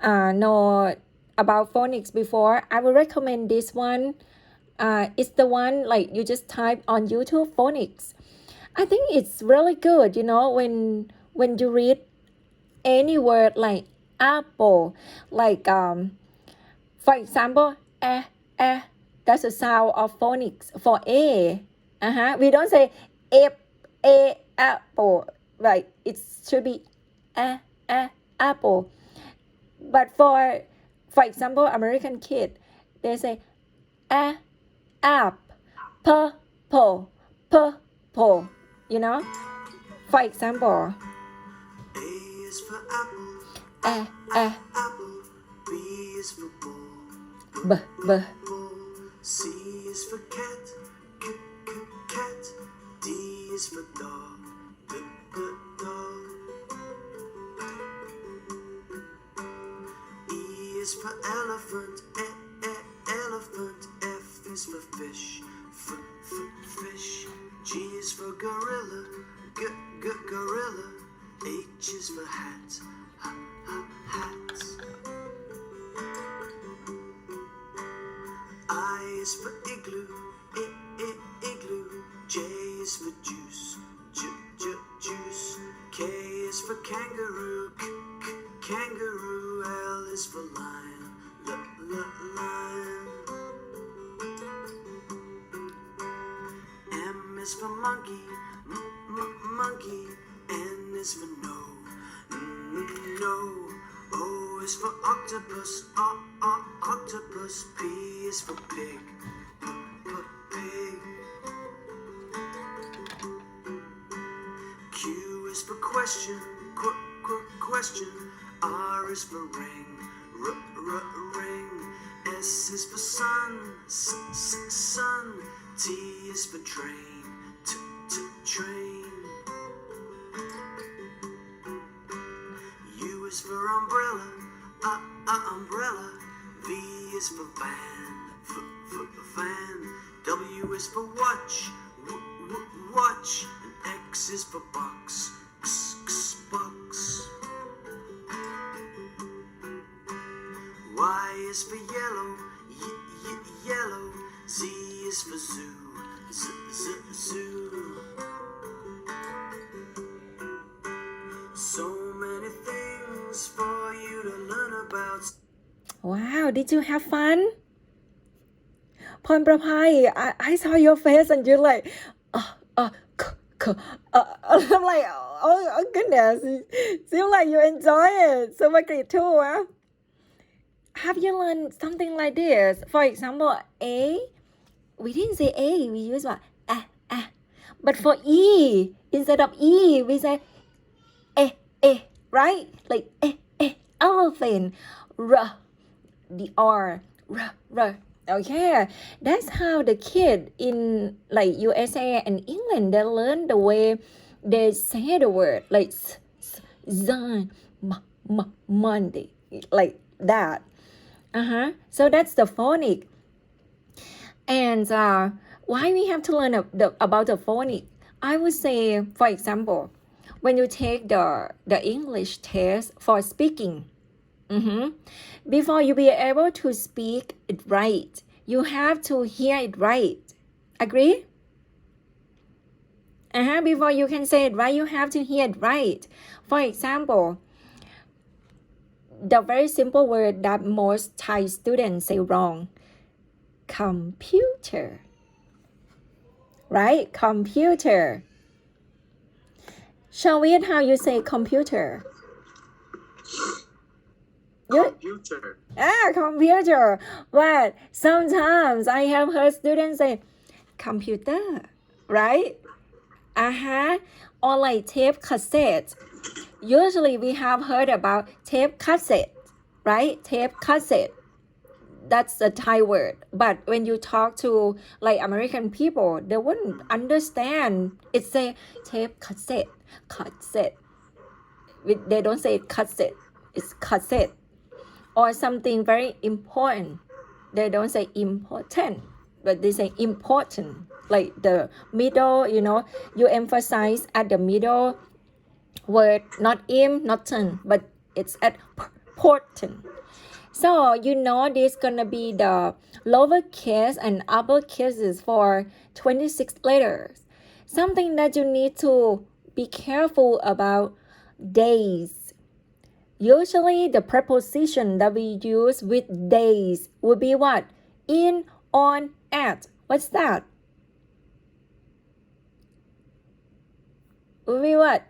know about phonics before, I would recommend this one. It's the one like you just type on YouTube, phonics. I think it's really good, when you read any word like apple, like for example, that's a sound of phonics for a. We don't say apple, right? It should be apple. But for example, American kid, they say app, purple, for example, A is for apple, apple. B is for bull, bull. C is for cat, cat. D is for dog, dog. E is for elephant, elephant. F is for fish, fish. G is for gorilla, gorilla. H is for hat, hat. I is for igloo, igloo. J is for juice, juice. K is for kangaroo, kangaroo. L is for lion, lion. is for monkey, monkey. N is for no, no. O is for octopus, octopus. P is for pig, pig. Q is for question, question. R is for ring, ring. S is for sun, sun. T is for train, train. U is for umbrella, umbrella. V is for van, van. W is for watch, watch. And X is for box, box. Y is for yellow, yellow. Z is for zoo, zoo. So many things for you to learn about. Wow, did you have fun? Pornprapai, I saw your face and you're like, I'm like, oh goodness, seems like you enjoy it. So great too, huh? Have you learned something like this? For example, A, we didn't say A, we use what? But for E, instead of E, we say right? Like elephant, the R, okay, that's how the kid in like USA and England, they learn the way they say the word, like Monday, like that. So that's the phonic. And why we have to learn about the phonic? I would say, for example, when you take the English test for speaking, before you be able to speak it right, you have to hear it right. Agree? Before you can say it right, you have to hear it right. For example, the very simple word that most Thai students say wrong, computer. Right? Computer. Show it how you say computer. Computer. Computer. But sometimes I have heard students say computer, right? Or like tape cassette. Usually we have heard about tape cassette, right? Tape cassette. That's the Thai word. But when you talk to like American people, they wouldn't understand. It's a tape cassette. They don't say cassette. It's cassette. Or something very important. They don't say important, but they say important. Like the middle, you emphasize at the middle word, not not ten, but it's at important. So this gonna be the lowercase and upper cases for 26 letters. Something that you need to be careful about, days. Usually the preposition that we use with days would be what? In, on, at. What's that? Would be what?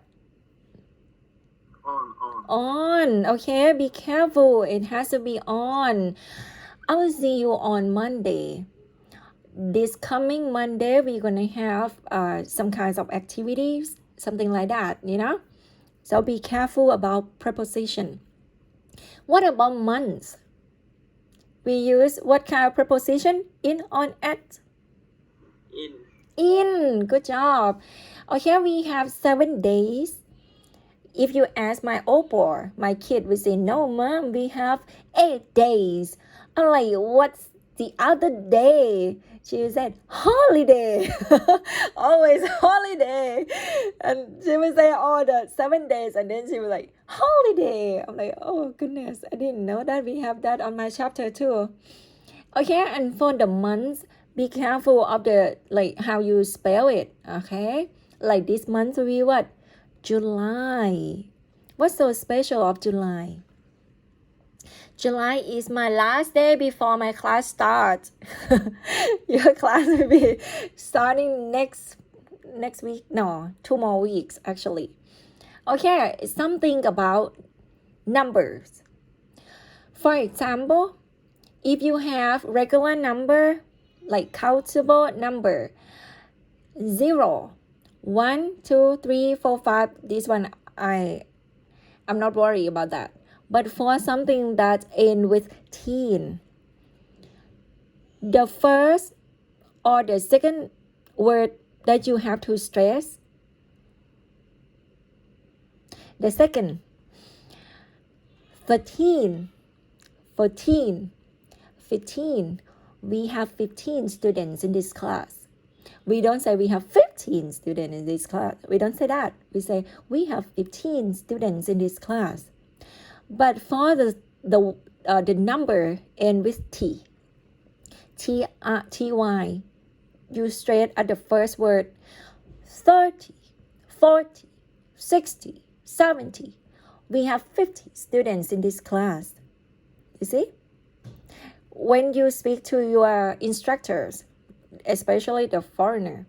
On. Okay, be careful. It has to be on. I will see you on Monday. This coming Monday, we're gonna have some kinds of activities, something like that, So be careful about preposition. What about months? We use what kind of preposition? In, on, at? In. Good job. Okay, we have 7 days. If you ask my oppo, my kid will say, no, mom, we have 8 days. I'm like, what's the other day? She said, holiday. Always holiday. And she would say all the 7 days. And then she was like, holiday. I'm like, oh, goodness. I didn't know that we have that on my chapter too. Okay, and for the months, be careful of how you spell it. Okay, like this month will be what? July. What's so special of July? July is my last day before my class starts. Your class will be starting next next week? No, 2 more weeks actually. Okay, something about numbers. For example, if you have regular number, like countable number, 0, 1, 2, 3, 4, 5, this one I'm not worried about that. But for something that ends with teen, the first or the second word that you have to stress, the second, 13, 14, 15. We have 15 students in this class. We don't say we have 15 students in this class. We don't say that. We say we have 15 students in this class. But for the number end with T, T-Y, you straight at the first word, 30, 40, 60, 70. We have 50 students in this class. You see? When you speak to your instructors, especially the foreigner,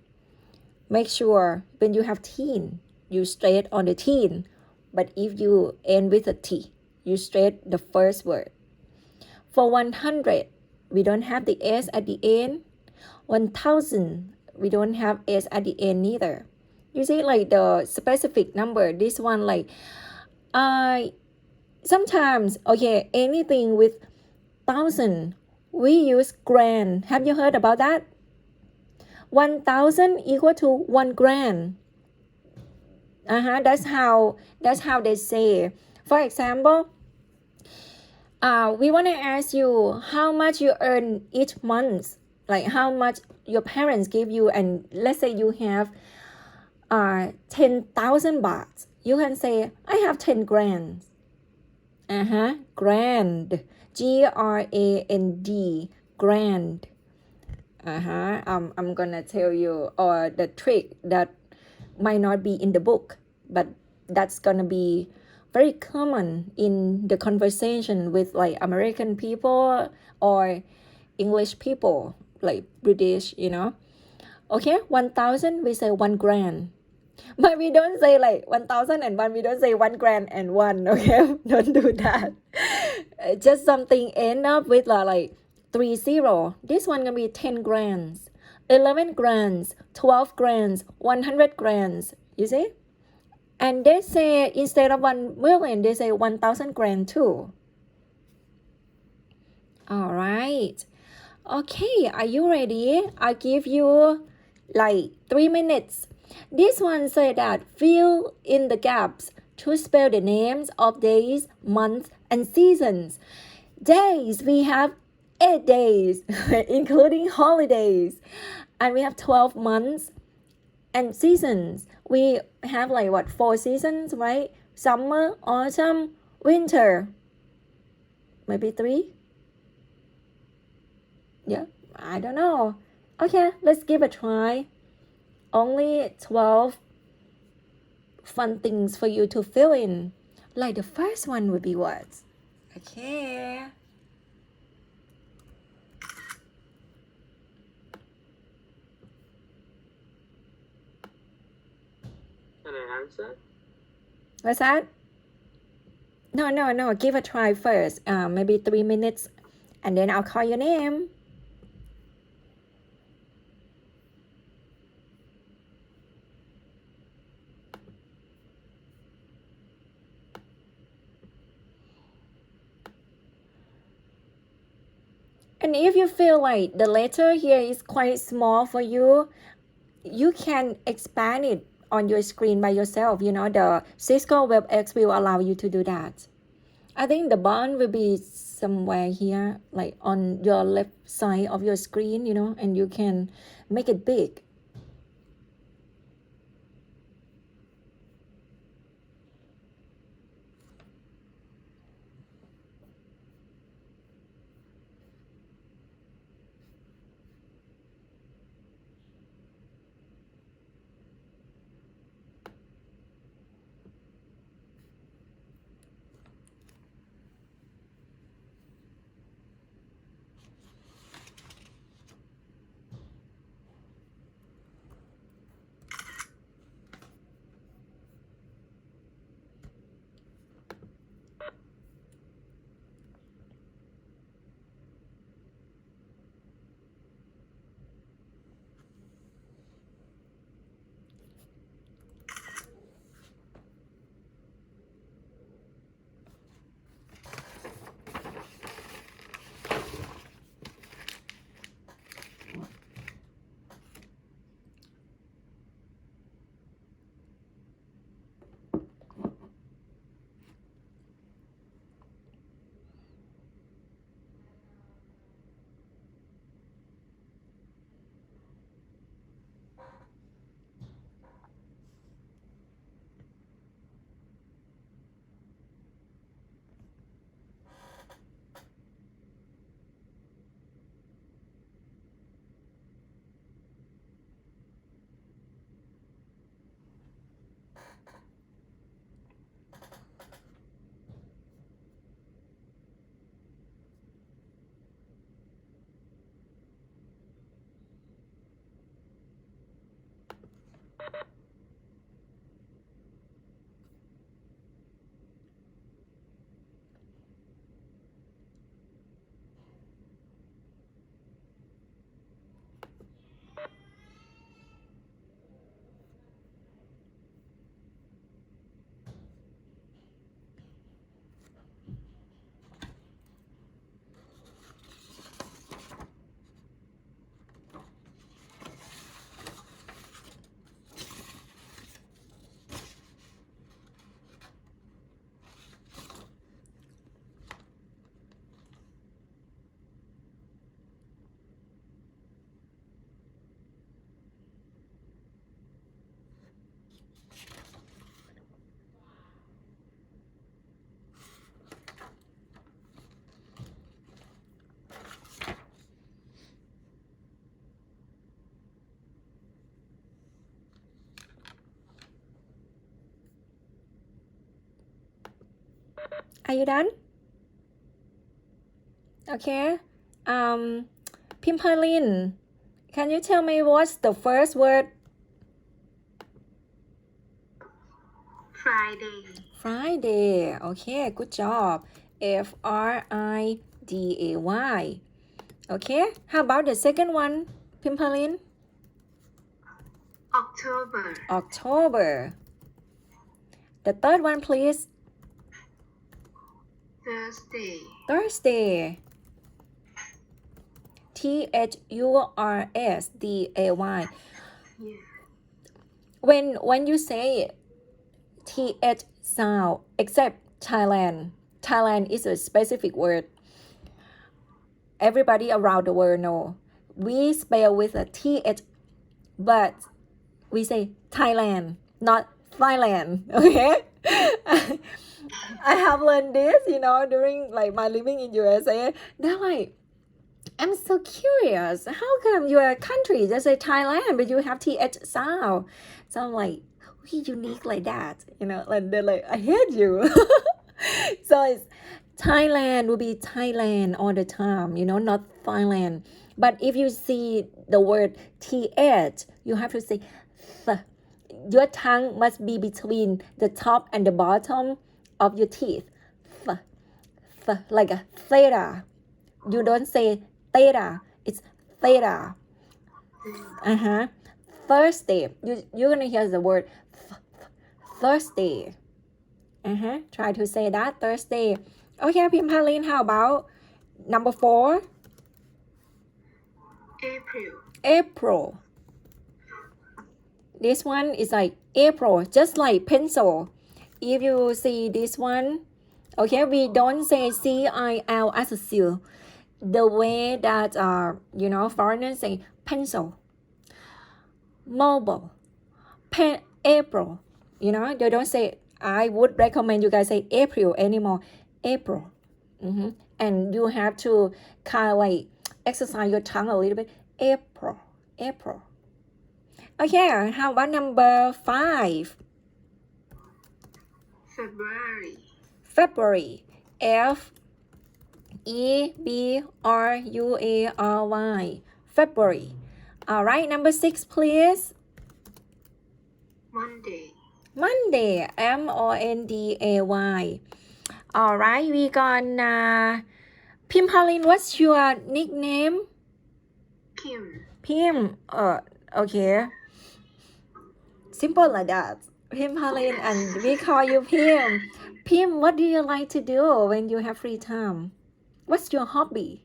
make sure when you have teen, you straight on the teen. But if you end with a T, you straight the first word. For 100, we don't have the S at the end. 1,000, we don't have S at the end neither. You see, like the specific number, this one like, sometimes, okay, anything with 1,000, we use grand. Have you heard about that? 1,000 equal to 1 grand. That's how they say. For example, we want to ask you how much you earn each month, like how much your parents give you, and let's say you have 10,000 baht. You can say, I have 10 grand. Grand. Grand. Grand. I'm gonna tell you or the trick that might not be in the book, but that's gonna be very common in the conversation with like American people or English people, like British, Okay, 1,000, we say 1 grand. But we don't say like 1,001, we don't say 1 grand and 1, okay? Don't do that. Just something end up with like 30. This one gonna be 10 grands, 11 grands, 12 grands, 100 grands, you see? And they say instead of 1 million, they say 1,000 grand too. All right. Okay, are you ready? I'll give you like 3 minutes. This one said that fill in the gaps to spell the names of days, months, and seasons. Days, we have 8 days, including holidays. And we have 12 months. And seasons, we have like 4 seasons, right? Summer, autumn, winter. Maybe 3? Yeah, I don't know. Okay, let's give a try. Only 12 fun things for you to fill in. Like the first one would be what? Okay. Can I answer? What's that? No. Give a try first. Maybe 3 minutes, and then I'll call your name. And if you feel like the letter here is quite small for you, you can expand it on your screen by yourself. The Cisco WebEx will allow you to do that. I think the button will be somewhere here, like on your left side of your screen, and you can make it big. Are you done? Okay. Pimperlin, can you tell me what's the first word? Friday. Friday. Okay, good job. Friday. Okay, how about the second one, Pimperlin? October. October. The third one, please. Thursday. Thursday. Thursday. Yeah. When you say th sound, except Thailand is a specific word. Everybody around the world know. We spell with a th, but we say Thailand, not Thailand. Okay. I have learned this, during like my living in USA. They're like, I'm so curious. How come your country just say Thailand, but you have th sound? So I'm like, we unique like that, and they're like, I hate you. So it's Thailand will be Thailand all the time, not Thailand. But if you see the word th, you have to say th. Your tongue must be between the top and the bottom of your teeth. Th, th, like a theta. You don't say theta, it's theta. Thursday. You're gonna hear the word Thursday. Try to say that, Thursday. Okay, Pimperlin, how about number 4? April. This one is like April, just like pencil. If you see this one, okay, we don't say CIL as a seal. The way that foreigners say pencil, mobile, April. They don't say. I would recommend you guys say April anymore. April. And you have to kind of like exercise your tongue a little bit. April. Okay, how about number 5? February. February. February. All right, number 6, please. Monday. Monday. Monday. All right, we gonna Pimperlin, what's your nickname? Pim. Okay. Simple like that. Pimperlin, and we call you Pim. Pim, what do you like to do when you have free time? What's your hobby?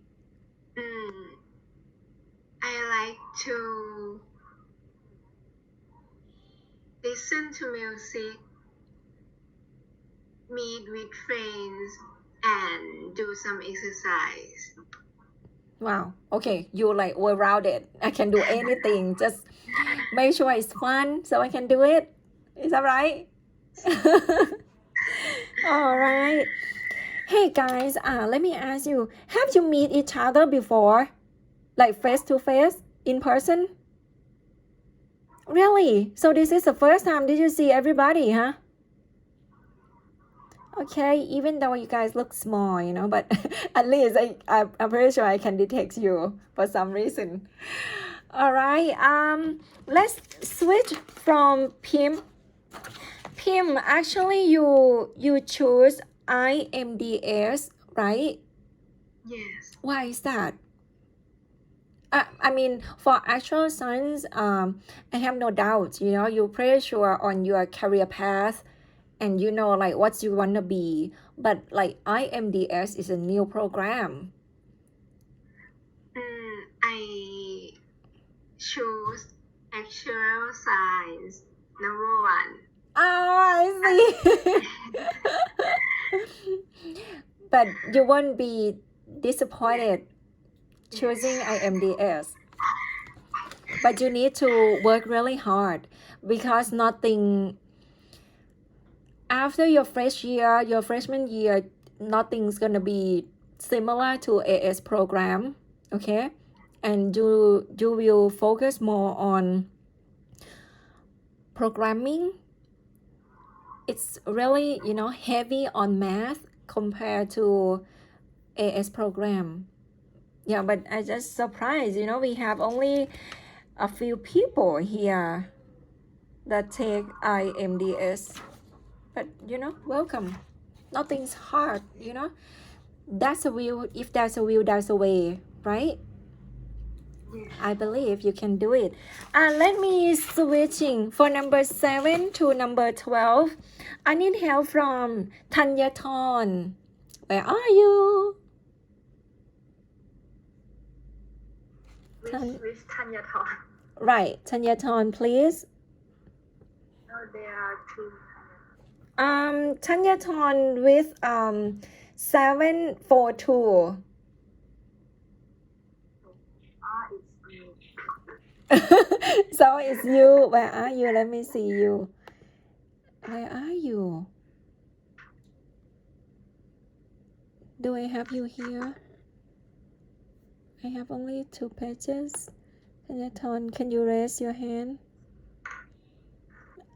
I like to listen to music, meet with friends, and do some exercise. Wow. Okay, you like well-rounded. I can do anything. Just make sure it's fun so I can do it. Is that right? All right. Hey guys, let me ask you, have you meet each other before? Like face to face, in person? Really? So this is the first time did you see everybody, huh? Okay, even though you guys look small, but at least I'm pretty sure I can detect you for some reason. All right, let's switch from Pim. Pim, actually you choose IMDS, right? Yes. Why is that? I mean, for actual science, I have no doubt, you're pretty sure on your career path and like what you want to be. But like IMDS is a new program. I choose actual science number 1. Oh, I see. But you won't be disappointed choosing IMDS. But you need to work really hard because after your freshman year, nothing's gonna be similar to AS program, okay? And you will focus more on programming. It's really, heavy on math compared to AS program. Yeah, but I just surprised, we have only a few people here that take IMDS. But welcome. Nothing's hard, That's a will. If there's a will, there's a way, right? I believe you can do it. Let me switching for number 7 to number 12. I need help from Tanyathon. Where are you? Which Tanyathon? Right, Tanyathon, please. No, there are two. Tanyathon with 742. So it's you. Where are you? Let me see you. Where are you? Do I have you here? I have only 2 pages. Tanyathon, can you raise your hand?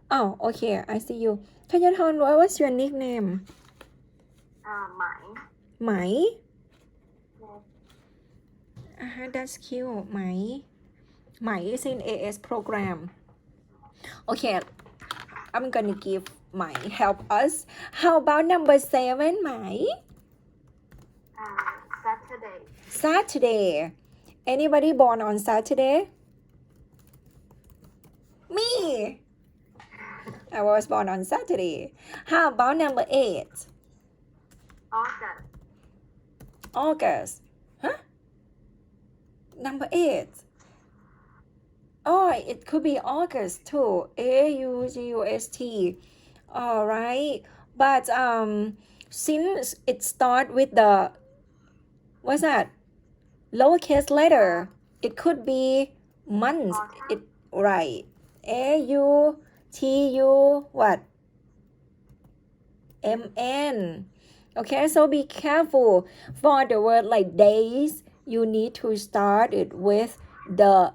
Oh, okay. I see you. Tanyathon, what was your nickname? Mai. Mai? Yes. That's cute. Mai. Mai is in AS program. Okay, I'm gonna give Mai help us. How about number 7, Mai? Saturday. Saturday. Anybody born on Saturday? Me. I was born on Saturday. How about number 8? August. August. Huh? Number 8. Oh, it could be August too. AUGUST. All right. But since it start with the what's that? Lowercase letter, it could be months. It right. AUTU what? MN. Okay, so be careful for the word like days. You need to start it with the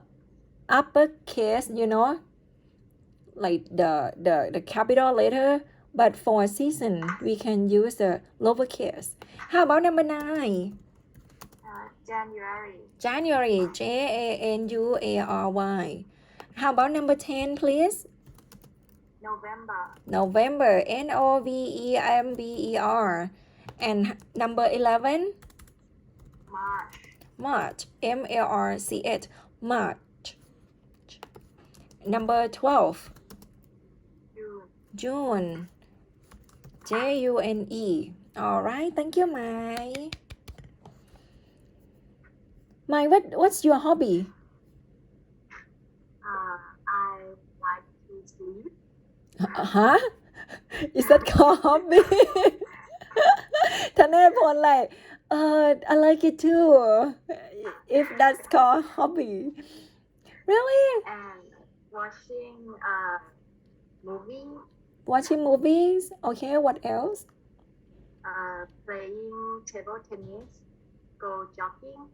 uppercase, like the capital letter. But for season, we can use the lowercase. How about number 9? January. January, January. How about number 10, please? November. November, November. And number 11? March. March, March, March. Number 12? June. June. All right, thank you, Mai. Mai, what's your hobby? I like to sleep. Huh? Is that called hobby? ธเนศพล like I like it too if that's called hobby. Really? And Watching movies? Okay, what else? Playing table tennis. Go jogging.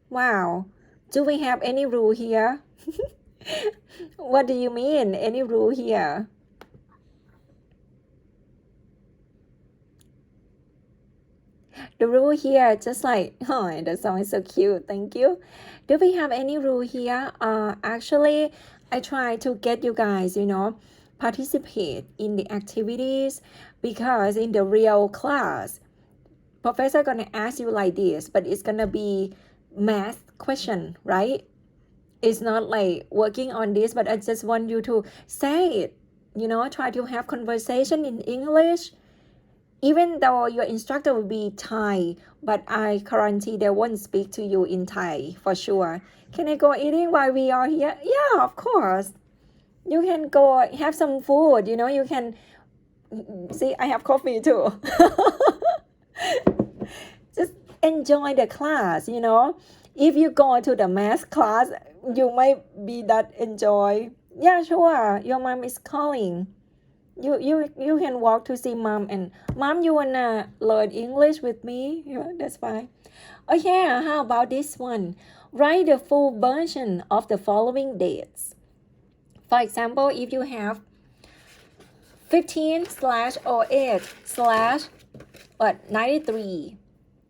Wow. Do we have any rule here? What do you mean? Any rule here? The rule here, just like, oh, the song is so cute. Thank you. Do we have any rule here? Actually, I try to get you guys, participate in the activities because in the real class, professor gonna ask you like this, but it's gonna be math question, right? It's not like working on this, but I just want you to say it, try to have conversation in English. Even though your instructor will be Thai, but I guarantee they won't speak to you in Thai for sure. Can I go eating while we are here? Yeah, of course. You can go have some food, you can see I have coffee too. Just enjoy the class, If you go to the math class, you might be that enjoy. Yeah, sure. Your mom is calling. You can walk to see mom and mom, you wanna learn English with me? That's fine. Okay, how about this one? Write the full version of the following dates. For example, if you have 15/08/ But 93.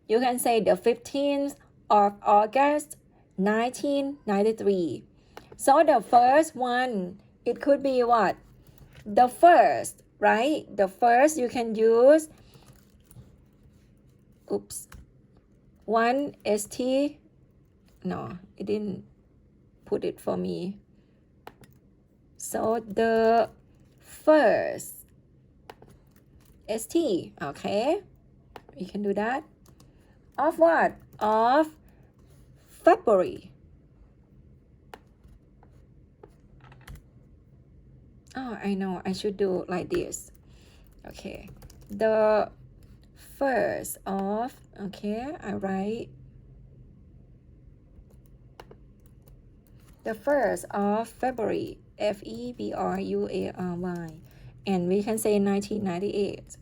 You can say the 15th of August, 1993. So the first one, it could be what? The first, right? The first you can use, oops, 1 ST. No, it didn't put it for me. So the first ST, okay? We can do that. Of what? Of February. Oh, I know. I should do like this. Okay. The first of, okay, I write the first of February, February, and we can say 1998.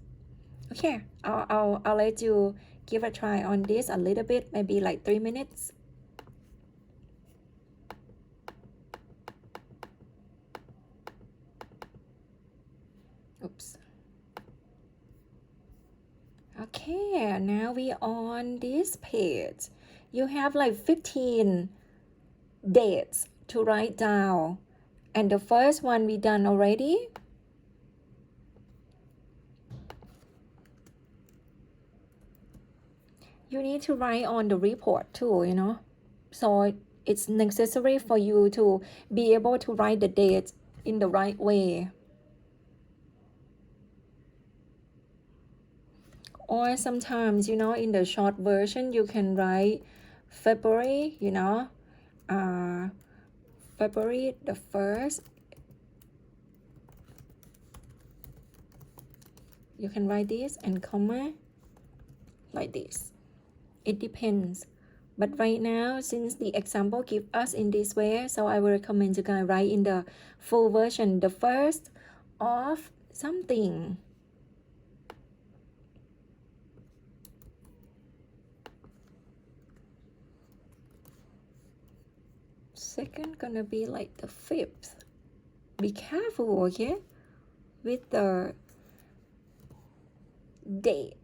Okay, I'll let you give a try on this a little bit, maybe like 3 minutes. Oops. Okay, now we on this page. You have like 15 dates to write down. And the first one we done already. You need to write on the report too, you know. So it's necessary for you to be able to write the dates in the right way. Or sometimes, you know, in the short version, you can write February, you know, February the 1st. You can write this and comma like this. It depends. But right now, since the example give us in this way, so I will recommend you guys write in the full version, the first of something. Second gonna be like the 5th. Be careful, okay? With the date,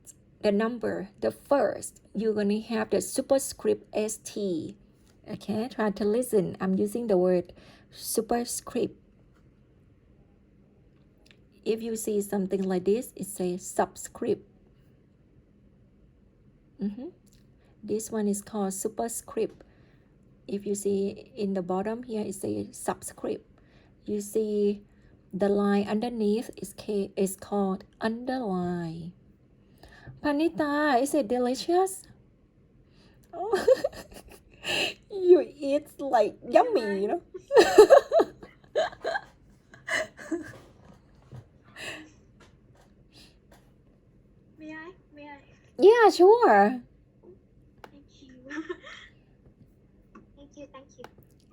the number, the first, you're gonna have the superscript ST. Okay, try to listen. I'm using the word superscript. If you see something like this, it says subscript. This one is called superscript. If you see in the bottom here, it says subscript. You see the line underneath is called underline. Panita, is it delicious? Oh. You eat like yummy, you know. May I? Yeah, sure. Thank you. Thank you.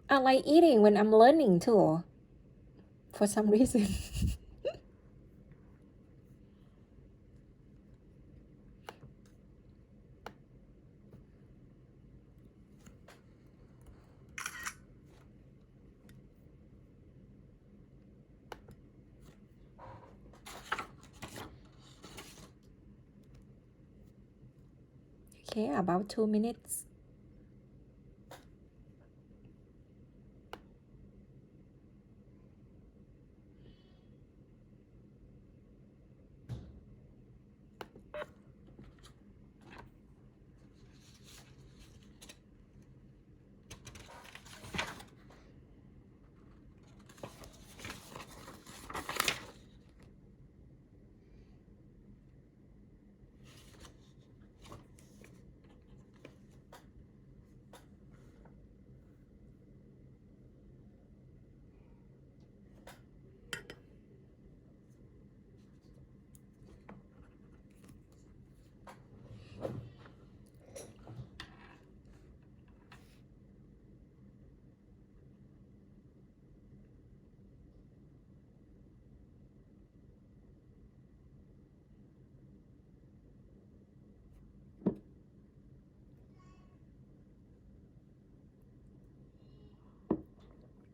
I like eating when I'm learning too, for some reason. Okay, about 2 minutes.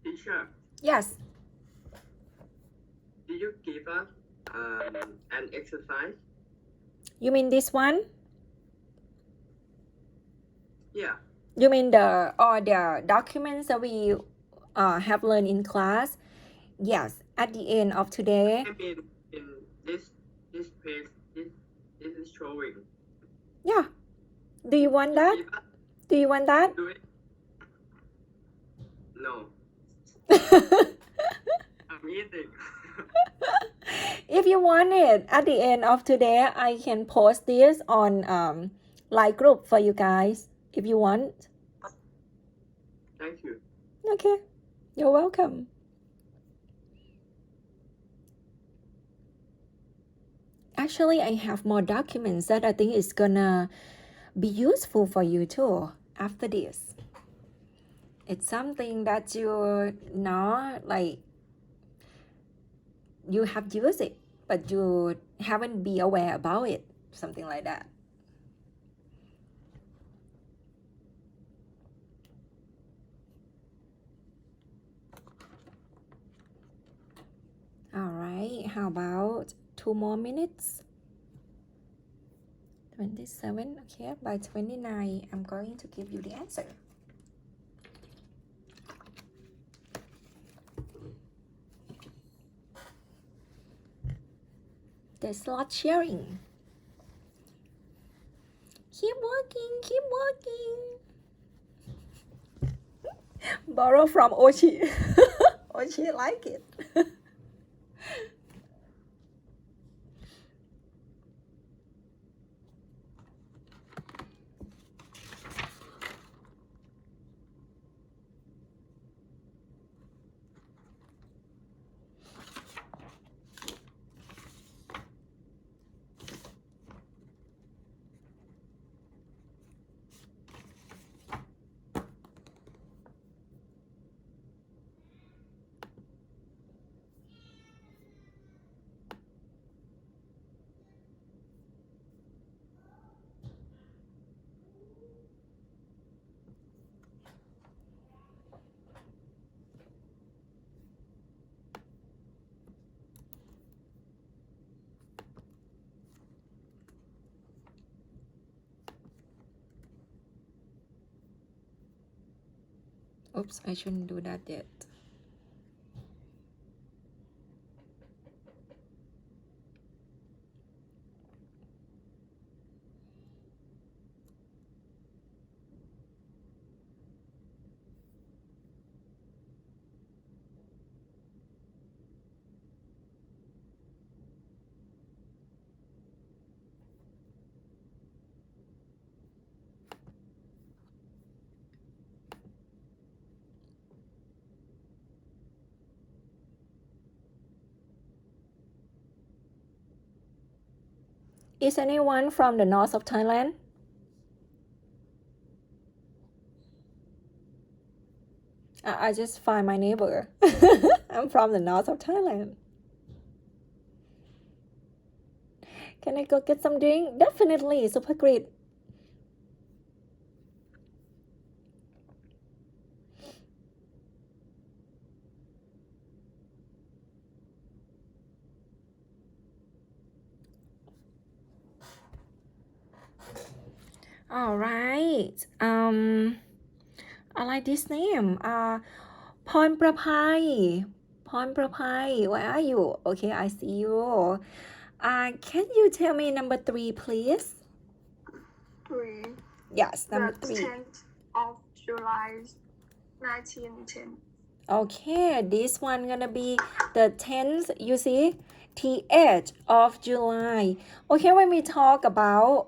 Teacher, Yes. did you give us an exercise? You mean this one? Yeah. You mean the documents that we have learned in class? Yes. At the end of today. I mean, in this page, this is showing. Yeah. Do you want that? See that? Do you want that? Do it? No. I'm eating. If you want it, at the end of today, I can post this on Line group for you guys if you want. Thank you. Okay, you're welcome. Actually, I have more documents that I think is gonna be useful for you too after this. It's something that you're not like you have used it, but you haven't been aware about it, something like that. All right, how about 2 more minutes? 27, okay, by 29, I'm going to give you the answer. The slot sharing. Keep working, keep working. Borrow from Ochi. Ochi like it. Oops, I shouldn't do that yet. Is anyone from the north of Thailand? I just find my neighbor. I'm from the north of Thailand. Can I go get some drink? Definitely, super great. All right. I like this name. Porn Prapai. Porn Prapai, where are you? Okay, I see you. Can you tell me number 3, please? 3. Yes, number The 3. 10th of July, 1910. Okay, this one gonna be the 10th, you see? TH of July. Okay, when we talk about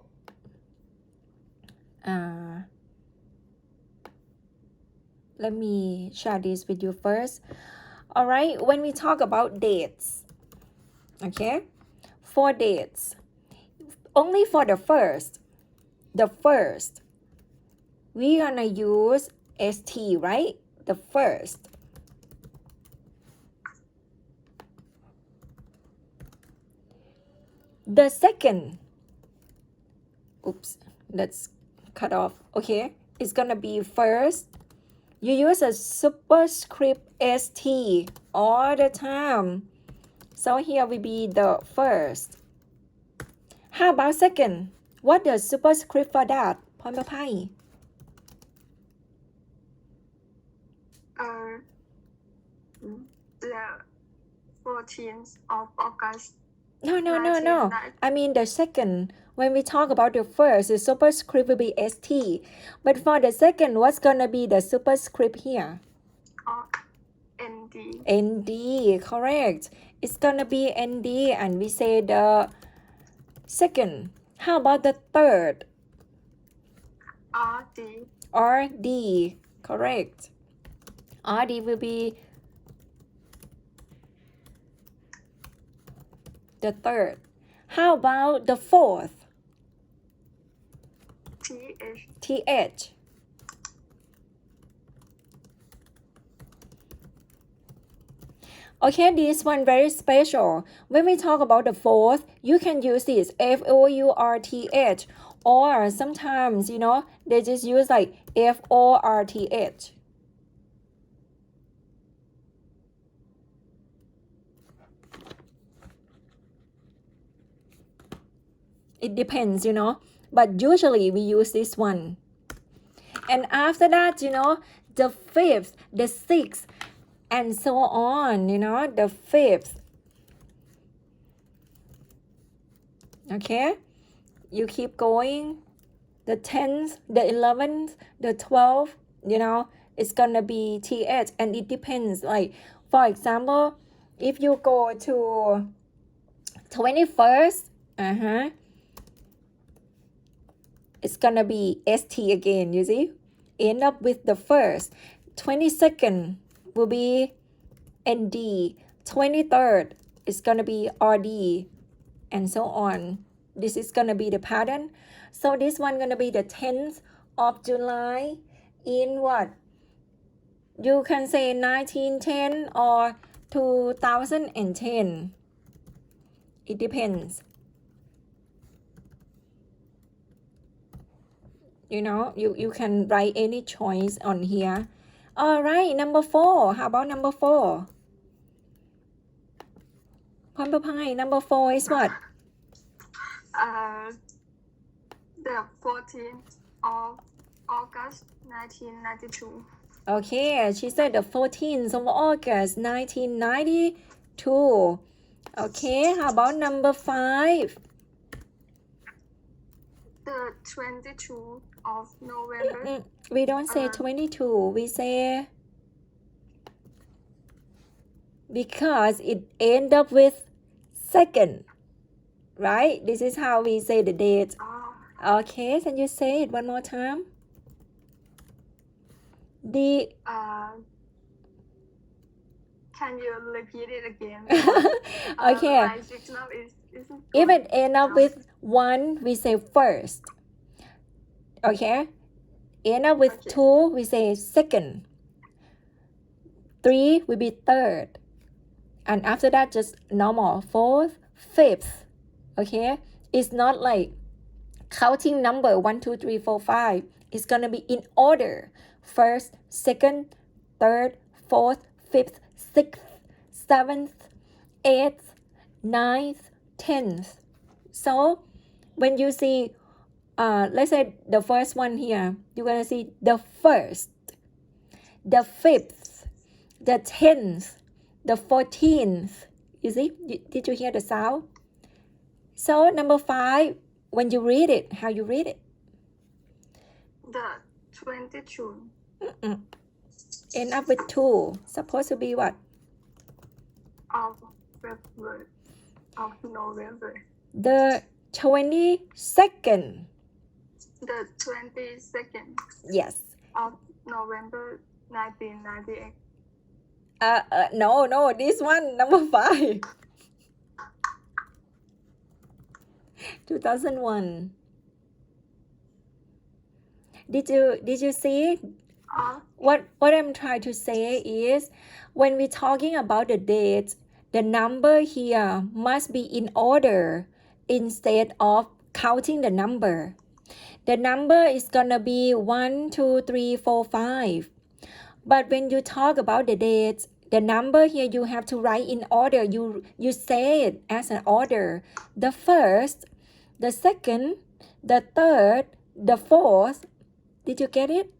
let me share this with you first. All right, when we talk about dates, okay, for dates, only for the first, we gonna use ST, right? The first. The second, oops, let's cut off. Okay, it's gonna be first. You use a superscript ST all the time. So here will be the first. How about second? What the superscript for that พรประภัย The 14th of August. No. I mean the second. When we talk about the first, the superscript will be ST. But for the second, what's gonna be the superscript here? ND. ND, correct. It's gonna be ND and we say the second. How about the third? RD. RD, correct. RD will be the third. How about the fourth? TH. TH. Okay, this one very special. When we talk about the fourth, you can use this FOURTH, or sometimes, they just use like FORTH. It depends, but usually we use this one. And after that, the fifth, the sixth, and so on, the fifth. Okay, you keep going. The 10th, the 11th, the 12th, it's gonna be TH, and it depends. Like, for example, if you go to 21st, it's gonna be ST again, you see? End up with the first. 22nd will be ND. 23rd is gonna be RD, and so on. This is gonna be the pattern. So this one gonna be the 10th of July in what? You can say 1910 or 2010. It depends. You can write any choice on here. All right, number 4. How about number 4? พรประภัย number 4 is what? The 14th of August 1992. Okay, she said the 14th of August 1992. Okay, how about number 5? The 22nd of November. We don't say 22. We say because it end up with second, right? This is how we say the date. Okay, can you say it one more time? Can you repeat it again? Okay. My signal isn't If it end up with 1, we say first. Okay? End up with 2, we say second. 3 will be third. And after that, just normal. 4th, 5th. Okay? It's not like counting number 1, 2, 3, 4, 5. It's gonna be in order. First, second, third, 4th, 5th, 6th, 7th, 8th, 9th, 10th. So when you see, let's say the first one here, you're gonna see the first, the 5th, the 10th, the 14th. You see? Did you hear the sound? So number 5, when you read it, how you read it? The 22nd. End up with 2. Supposed to be what? Of November. The 22nd. The 22nd Yes. of November 1998. No, this one, number 5. 2001. Did you see? What I'm trying to say is, when we're talking about the dates, the number here must be in order instead of counting the number. The number is gonna be 1, 2, 3, 4, 5. But when you talk about the dates, the number here you have to write in order. You say it as an order. The first, the second, the third, the fourth. Did you get it?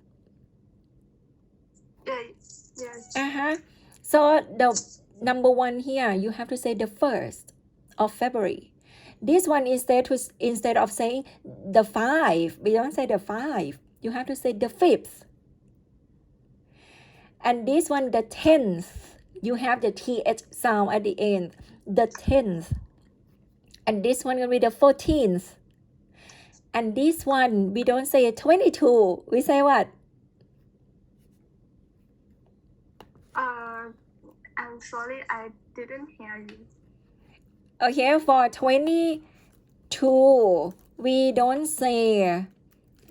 Yes. Uh-huh. So the number one here, you have to say the 1st of February. This one instead of saying the 5, we don't say the 5. You have to say the 5th. And this one, the 10th, you have the th sound at the end. The 10th. And this one will be the 14th. And this one, we don't say 22. We say what? I'm sorry, I didn't hear you. Okay, for 22, we don't say.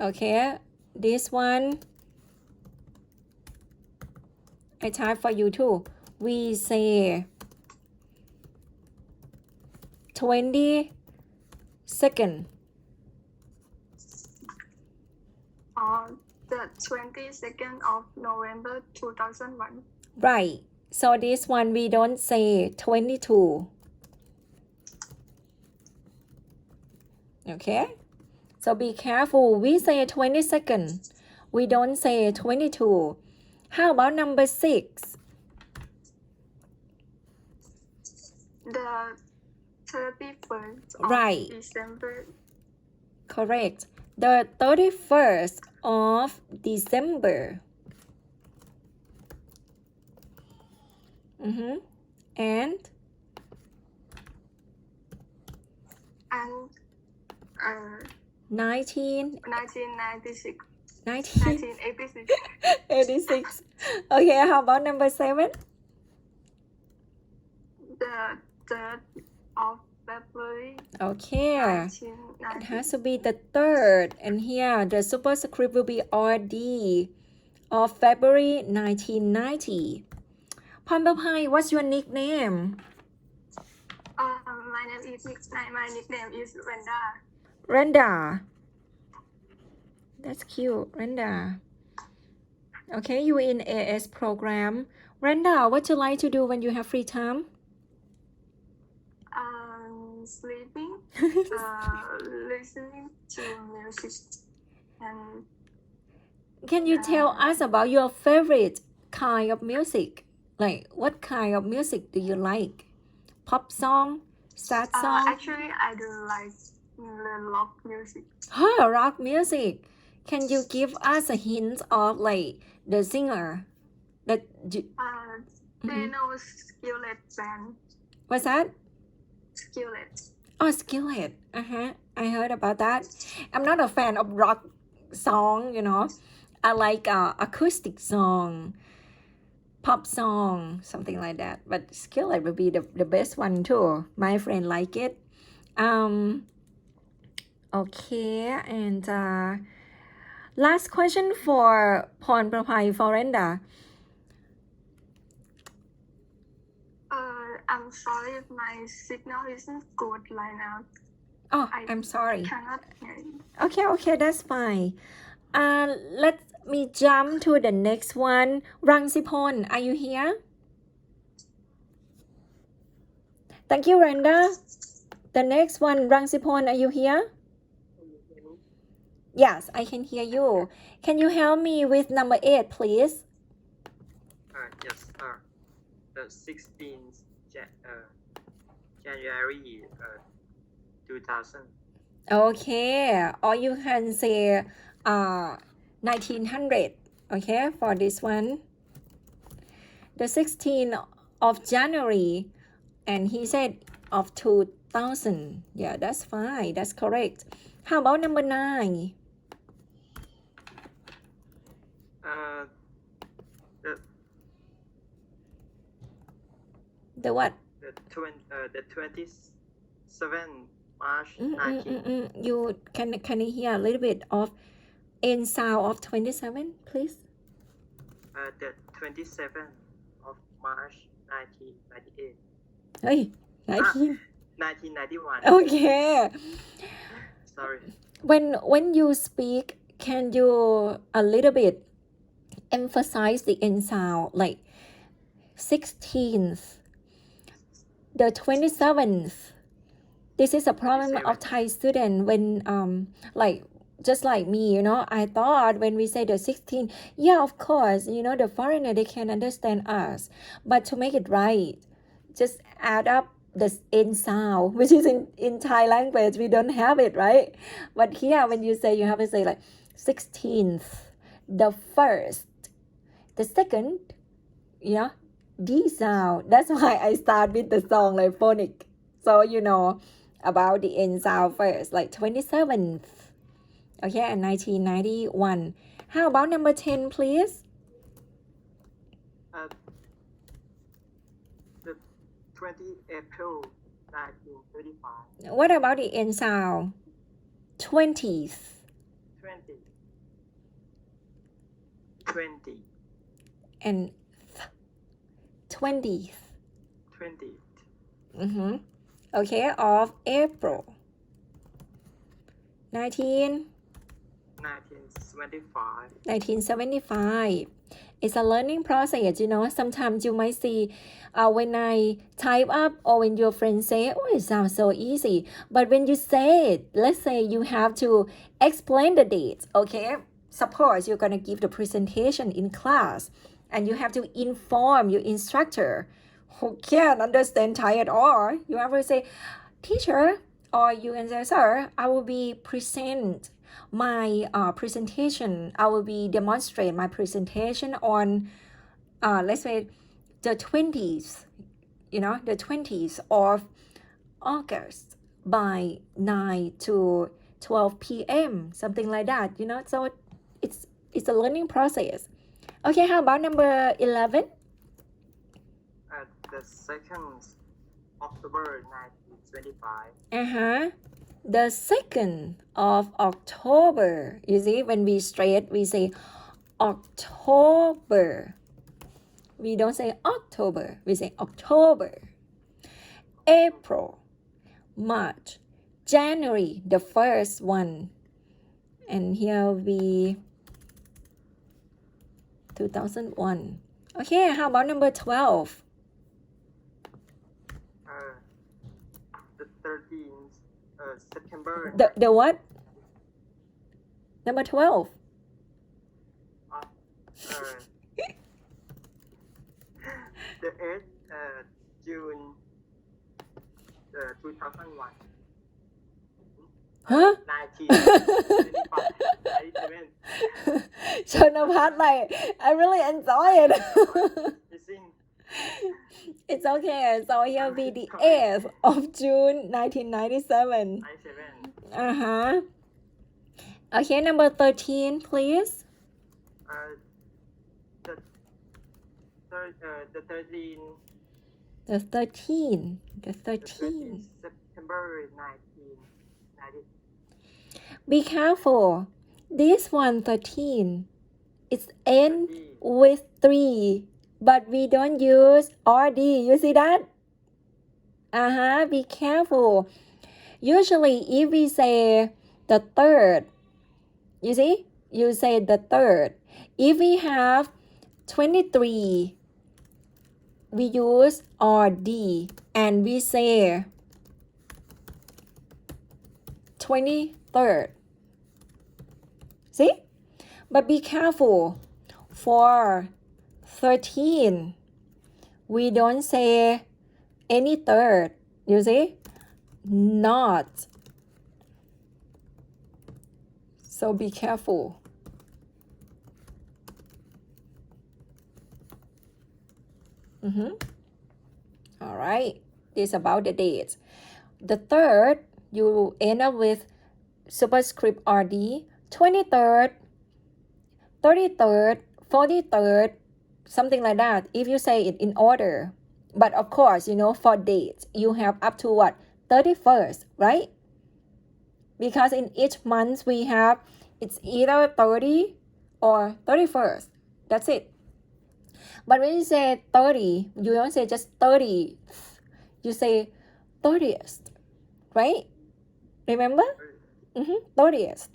Okay, this one, I type for you too. We say 22nd. The 22nd of November 2001. Right. So this one we don't say 22. Okay. So be careful. We say 22nd. We don't say 22. How about number 6? The 31st of Right. December. Correct. The 31st of December. And 1996. 1986. 1986. Okay, how about number 7? The 3rd of February. Okay. 1990. It has to be the 3rd. And here, the superscript will be RD of February 1990. Ponpapai, what's your nickname? My nickname is Renda. Renda. That's cute, Renda. Okay, you in AS program. Renda, what you like to do when you have free time? Sleeping, listening to music, and Can you tell us about your favorite kind of music? Like, what kind of music do you like? Pop song? Sad song? actually I do like the rock music. Rock music. Can you give us a hint of like the singer? That you, Do you know Skillet band? what's that? Skillet. Oh, Skillet. I heard about that. I'm not a fan of rock song, you know. I like acoustic song, pop song, something like that. But Skillet will be the best one too. My friend like it. Okay, and last question for Ponpapai Forenda. I'm sorry if my signal isn't good right now. Oh, I'm sorry. Cannot hear you. Okay, that's fine. Let me jump to the next one. Rangsipon, are you here? Thank you, Renda. The next one, Rangsipon, are you here? Yes, I can hear you. Can you help me with number 8, please? Yes, the 16th January 2000. Okay, or you can say 1900. Okay, for this one. The 16th of January, and he said of 2000. Yeah, that's fine. That's correct. How about number 9? The what? The 27th March 19. You can you hear a little bit of end sound of 27, please? The 27th of March 1998. Hey, 1991. Okay. Sorry. When you speak, can you a little bit emphasize the end sound, like 16th, the 27th, This is a problem of Thai student when like just like me, you know, I thought when we say the 16, yeah, of course, you know, the foreigner, they can understand us. But to make it right, just add up the N sound, which is in Thai language, we don't have it, right? But here, when you say, you have to say like 16th, the first, the second, yeah, D sound. That's why I start with the song like phonic. So you know about the N sound first, like 27th. Okay, and 1991. How about number 10, please? The 20 April 1935. What about the N sound? 20th. 20. And 20th. 20. Okay, of April. 1975. It's a learning process, you know. Sometimes you might see when I type up or when your friends say, oh, it sounds so easy. But when you say it, let's say you have to explain the dates, okay? Suppose you're going to give the presentation in class and you have to inform your instructor who can't understand Thai at all. You have to say, teacher, or you can say, sir, I will be present my presentation. I will be demonstrate my presentation on, let's say, the 20th, you know, the 20th of August by 9 to 12 p.m., something like that, you know. So it's a learning process. Okay, how about number 11? The 2nd October 1925. The 2nd of October. You see, when we straight, we say October. We don't say October. We say October. April, March, January, the first one. And here we 2001. Okay, how about number 12? The 13th September. The what? Number 12. The 8th June 2001. Huh? 1925. Chonapat, like, I really enjoy it. It's okay. So here be the 8th of June 1997. Okay, number 13, please. The 13th. The 13. The 13. September 1990. Be careful. This one, 13. It's end with 3. But we don't use RD. You see that? Be careful. Usually, if we say the 3rd, you see? You say the 3rd. If we have 23, we use RD and we say 23rd. See? But be careful. For 13, we don't say any third. You see? Not. So be careful. All right. This is about the dates. The 3rd, you end up with superscript RD. 23rd, 33rd, 43rd, something like that, if you say it in order. But of course, you know, for dates, you have up to what? 31st, right? Because in each month we have, it's either 30 or 31st. That's it. But when you say 30, you don't say just 30. You say 30th, right? Remember? 30th.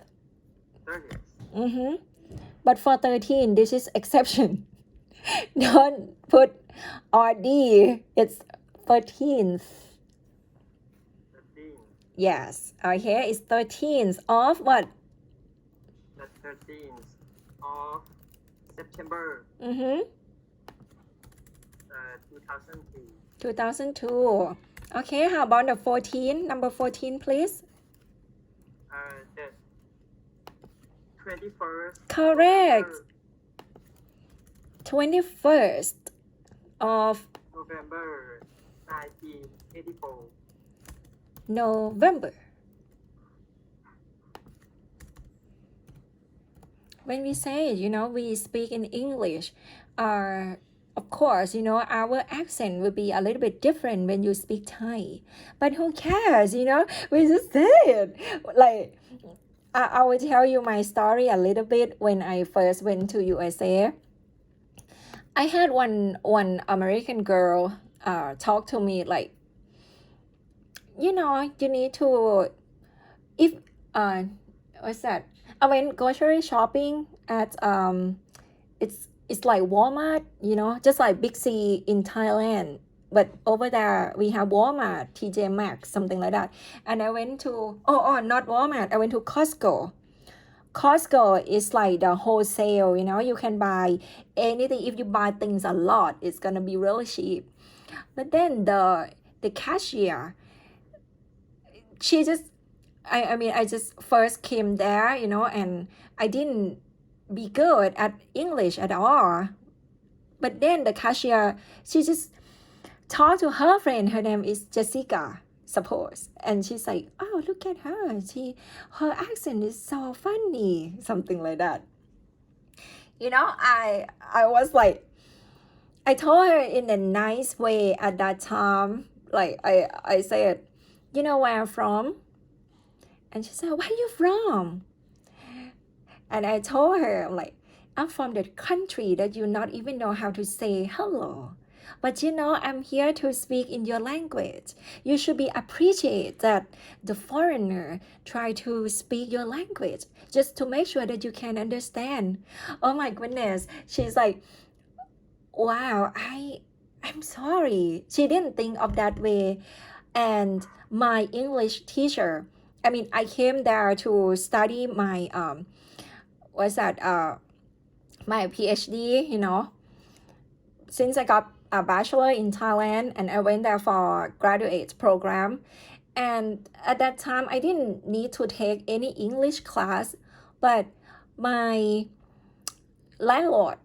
But for 13, this is exception. Don't put RD. It's 13th. Yes. Okay, it's 13th of what? The 13th of September, Mm-hmm. 2002. 2002. Okay, how about the 14? Number 14, please. The 21st Correct. 21st of November 1984. November. When we say, we speak in English, of course, our accent will be a little bit different when you speak Thai. But who cares, we just say it. Like, I will tell you my story a little bit when I first went to USA. I had one American girl talk to me like, you need to, if what's that? I went grocery shopping at it's like Walmart, just like Big C in Thailand. But over there we have Walmart, TJ Maxx, something like that. And I went to not Walmart. I went to Costco. Costco is like the wholesale, you can buy anything. If you buy things a lot, it's gonna be really cheap. But then the cashier, she just I just first came there, and I didn't be good at English at all. But then the cashier, she just talked to her friend. Her name is Jessica, suppose. And she's like, oh, look at her. Her accent is so funny. Something like that. I was like, I told her in a nice way at that time. Like I said, you know where I'm from? And she said, where are you from? And I told her, I'm from the country that you not even know how to say hello. But I'm here to speak in your language. You should be appreciate that the foreigner try to speak your language just to make sure that you can understand. Oh my goodness. She's like, wow, I'm sorry. She didn't think of that way. And my English teacher, I came there to study my my PhD, since I got a bachelor in Thailand and I went there for graduate program. And at that time, I didn't need to take any English class, but my landlord,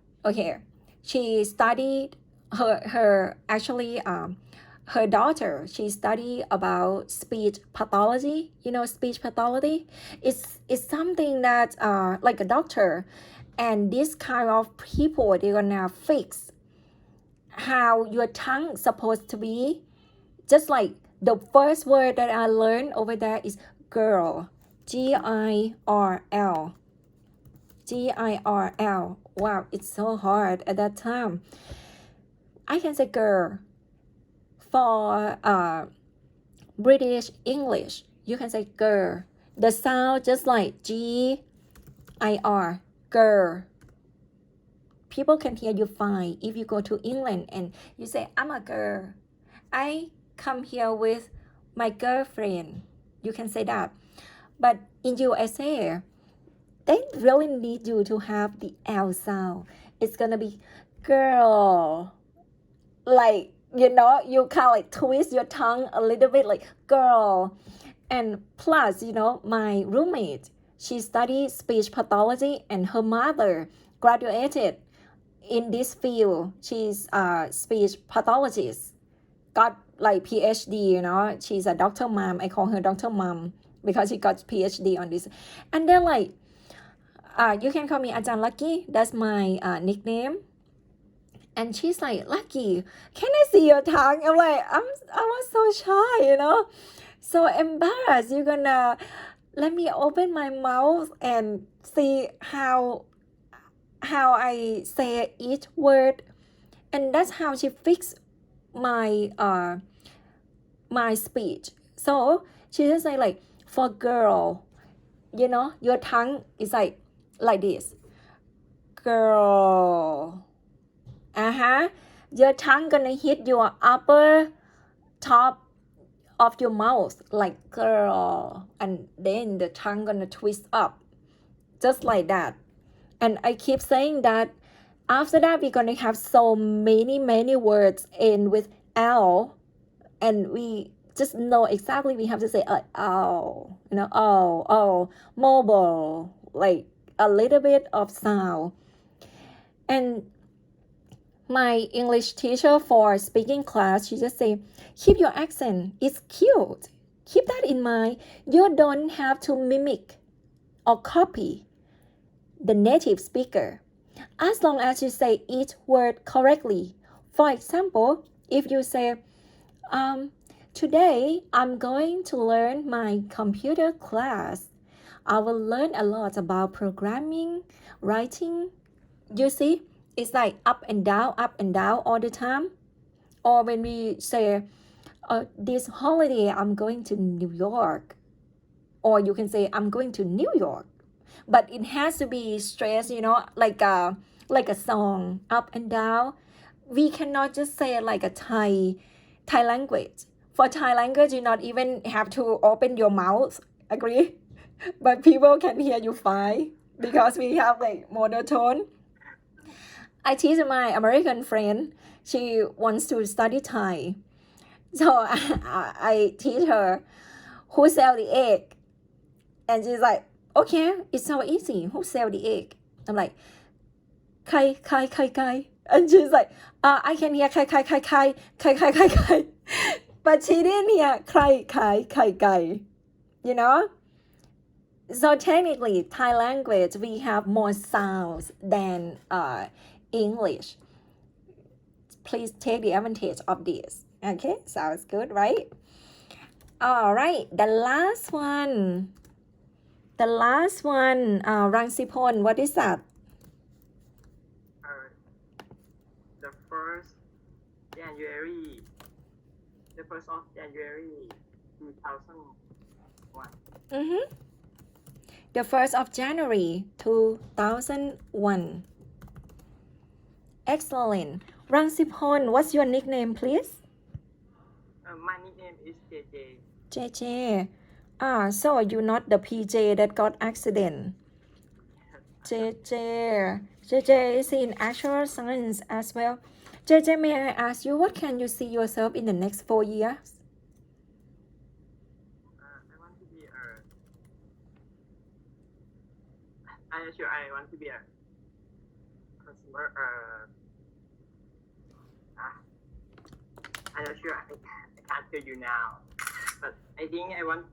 she studied her daughter, she studied about speech pathology. Speech pathology is something that like a doctor, and this kind of people, they're gonna fix how your tongue is supposed to be. Just like the first word that I learned over there is girl, GIRL. GIRL. Wow, it's so hard at that time. I can say girl. For British English, you can say girl. The sound just like GIR, girl. People can hear you fine. If you go to England and you say, I'm a girl, I come here with my girlfriend, you can say that. But in USA, they really need you to have the L sound. It's gonna be girl. Like, you kind of like twist your tongue a little bit, like girl. And plus, my roommate, she studied speech pathology and her mother graduated in this field. She's a speech pathologist, got like PhD, she's a doctor mom. I call her Dr. Mom because she got PhD on this. And then you can call me Ajahn Lucky. That's my nickname. And she's like, Lucky, can I see your tongue? I'm like, I was so shy, so embarrassed. You're gonna let me open my mouth and see how I say each word. And that's how she fixed my my speech. So she just say like, for girl, your tongue is like this. Girl. Your tongue gonna hit your upper top of your mouth, like girl, and then the tongue gonna twist up, just like that. And I keep saying that after that we're gonna have so many words end with L, and we just know exactly we have to say oh, oh, mobile, like a little bit of sound. And my English teacher for speaking class, she just say, keep your accent, it's cute. Keep that in mind. You don't have to mimic or copy the native speaker, as long as you say each word correctly. For example, if you say, today I'm going to learn my computer class. I will learn a lot about programming, writing. You see, it's like up and down all the time. Or when we say, this holiday I'm going to New York. Or you can say, I'm going to New York. But it has to be stressed, like a song, up and down. We cannot just say it like a Thai language. For Thai language, you not even have to open your mouth. Agree? But people can hear you fine because we have like monotone. I teach my American friend. She wants to study Thai. So I teach her who sell the egg. And she's like, okay, it's so easy. Who sell the egg? I'm like, kai. And she's like, I can hear kai. But she didn't hear kai. You know? So technically, Thai language, we have more sounds than English. Please take the advantage of this. Okay, sounds good, right? All right, the last one, Rangsipon, what is that? The first January, the 1st of January 2001. Mm-hmm. The 1st of January 2001. Excellent. Rangsipon, what's your nickname, please? My nickname is JJ. JJ. So you're not the PJ that got accident. JJ is in actual science as well. JJ, may I ask you, what can you see yourself in the next 4 years? I want to be I'm not sure I want to be a consumer. I'm not sure. I can't tell you now. But I think I want.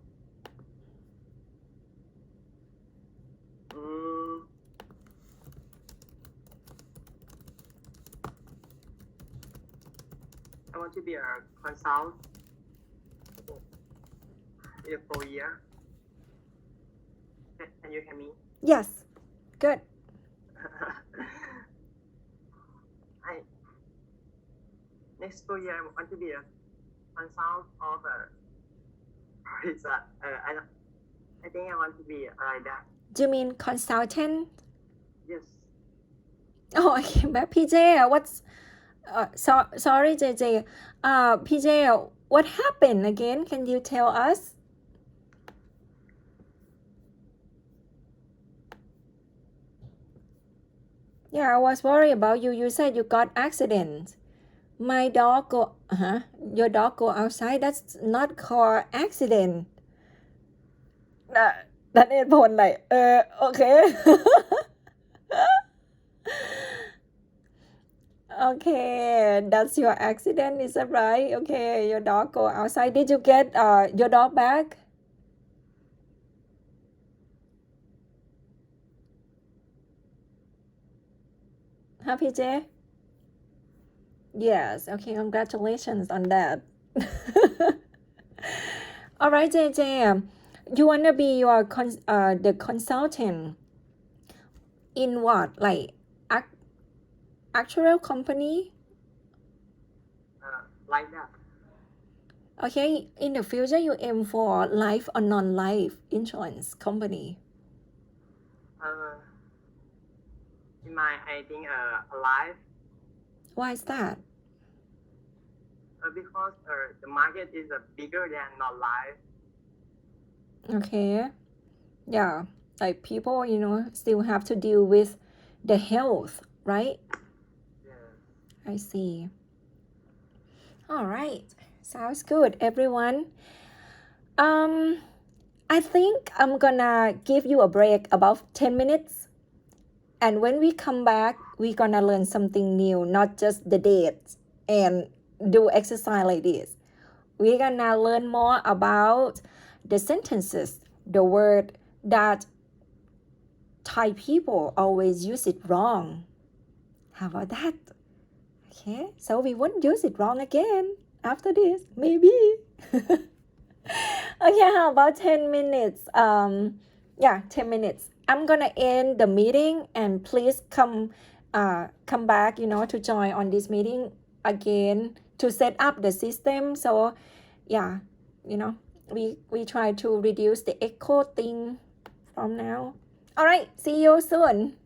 I want to be a consultant in a 4 year. Can you hear me? Yes. Good. Next 4 year I want to be a consultant of a research. I think I want to be like that. Do you mean consultant? Yes. Oh, okay. But PJ, what's sorry, JJ. PJ, what happened again? Can you tell us? Yeah, I was worried about you. You said you got accident. My dog go, your dog go outside. That's not called accident. นั่นเหตุผลไหนโอเค Okay, that's your accident, is that right? Okay, your dog go outside. Did you get your dog back? Huh, PJ? Yes, okay, congratulations on that. All right, JJ, you wanna be the consultant in what? Like actual company? Like that. Okay, in the future you aim for life or non-life insurance company? In my, I think alive. Why is that? because the market is bigger than non-life. Okay. Yeah. Like people, still have to deal with the health, right? Yeah. I see. All right. Sounds good, everyone. I think I'm gonna give you a break about 10 minutes. And when we come back, we're gonna learn something new, not just the dates and do exercise like this. We're gonna learn more about the sentences, the word that Thai people always use it wrong. How about that? Okay, so we won't use it wrong again after this, maybe. Okay, how about 10 minutes? 10 minutes. I'm gonna end the meeting and please come back, to join on this meeting again to set up the system. So yeah, we try to reduce the echo thing from now. All right, see you soon.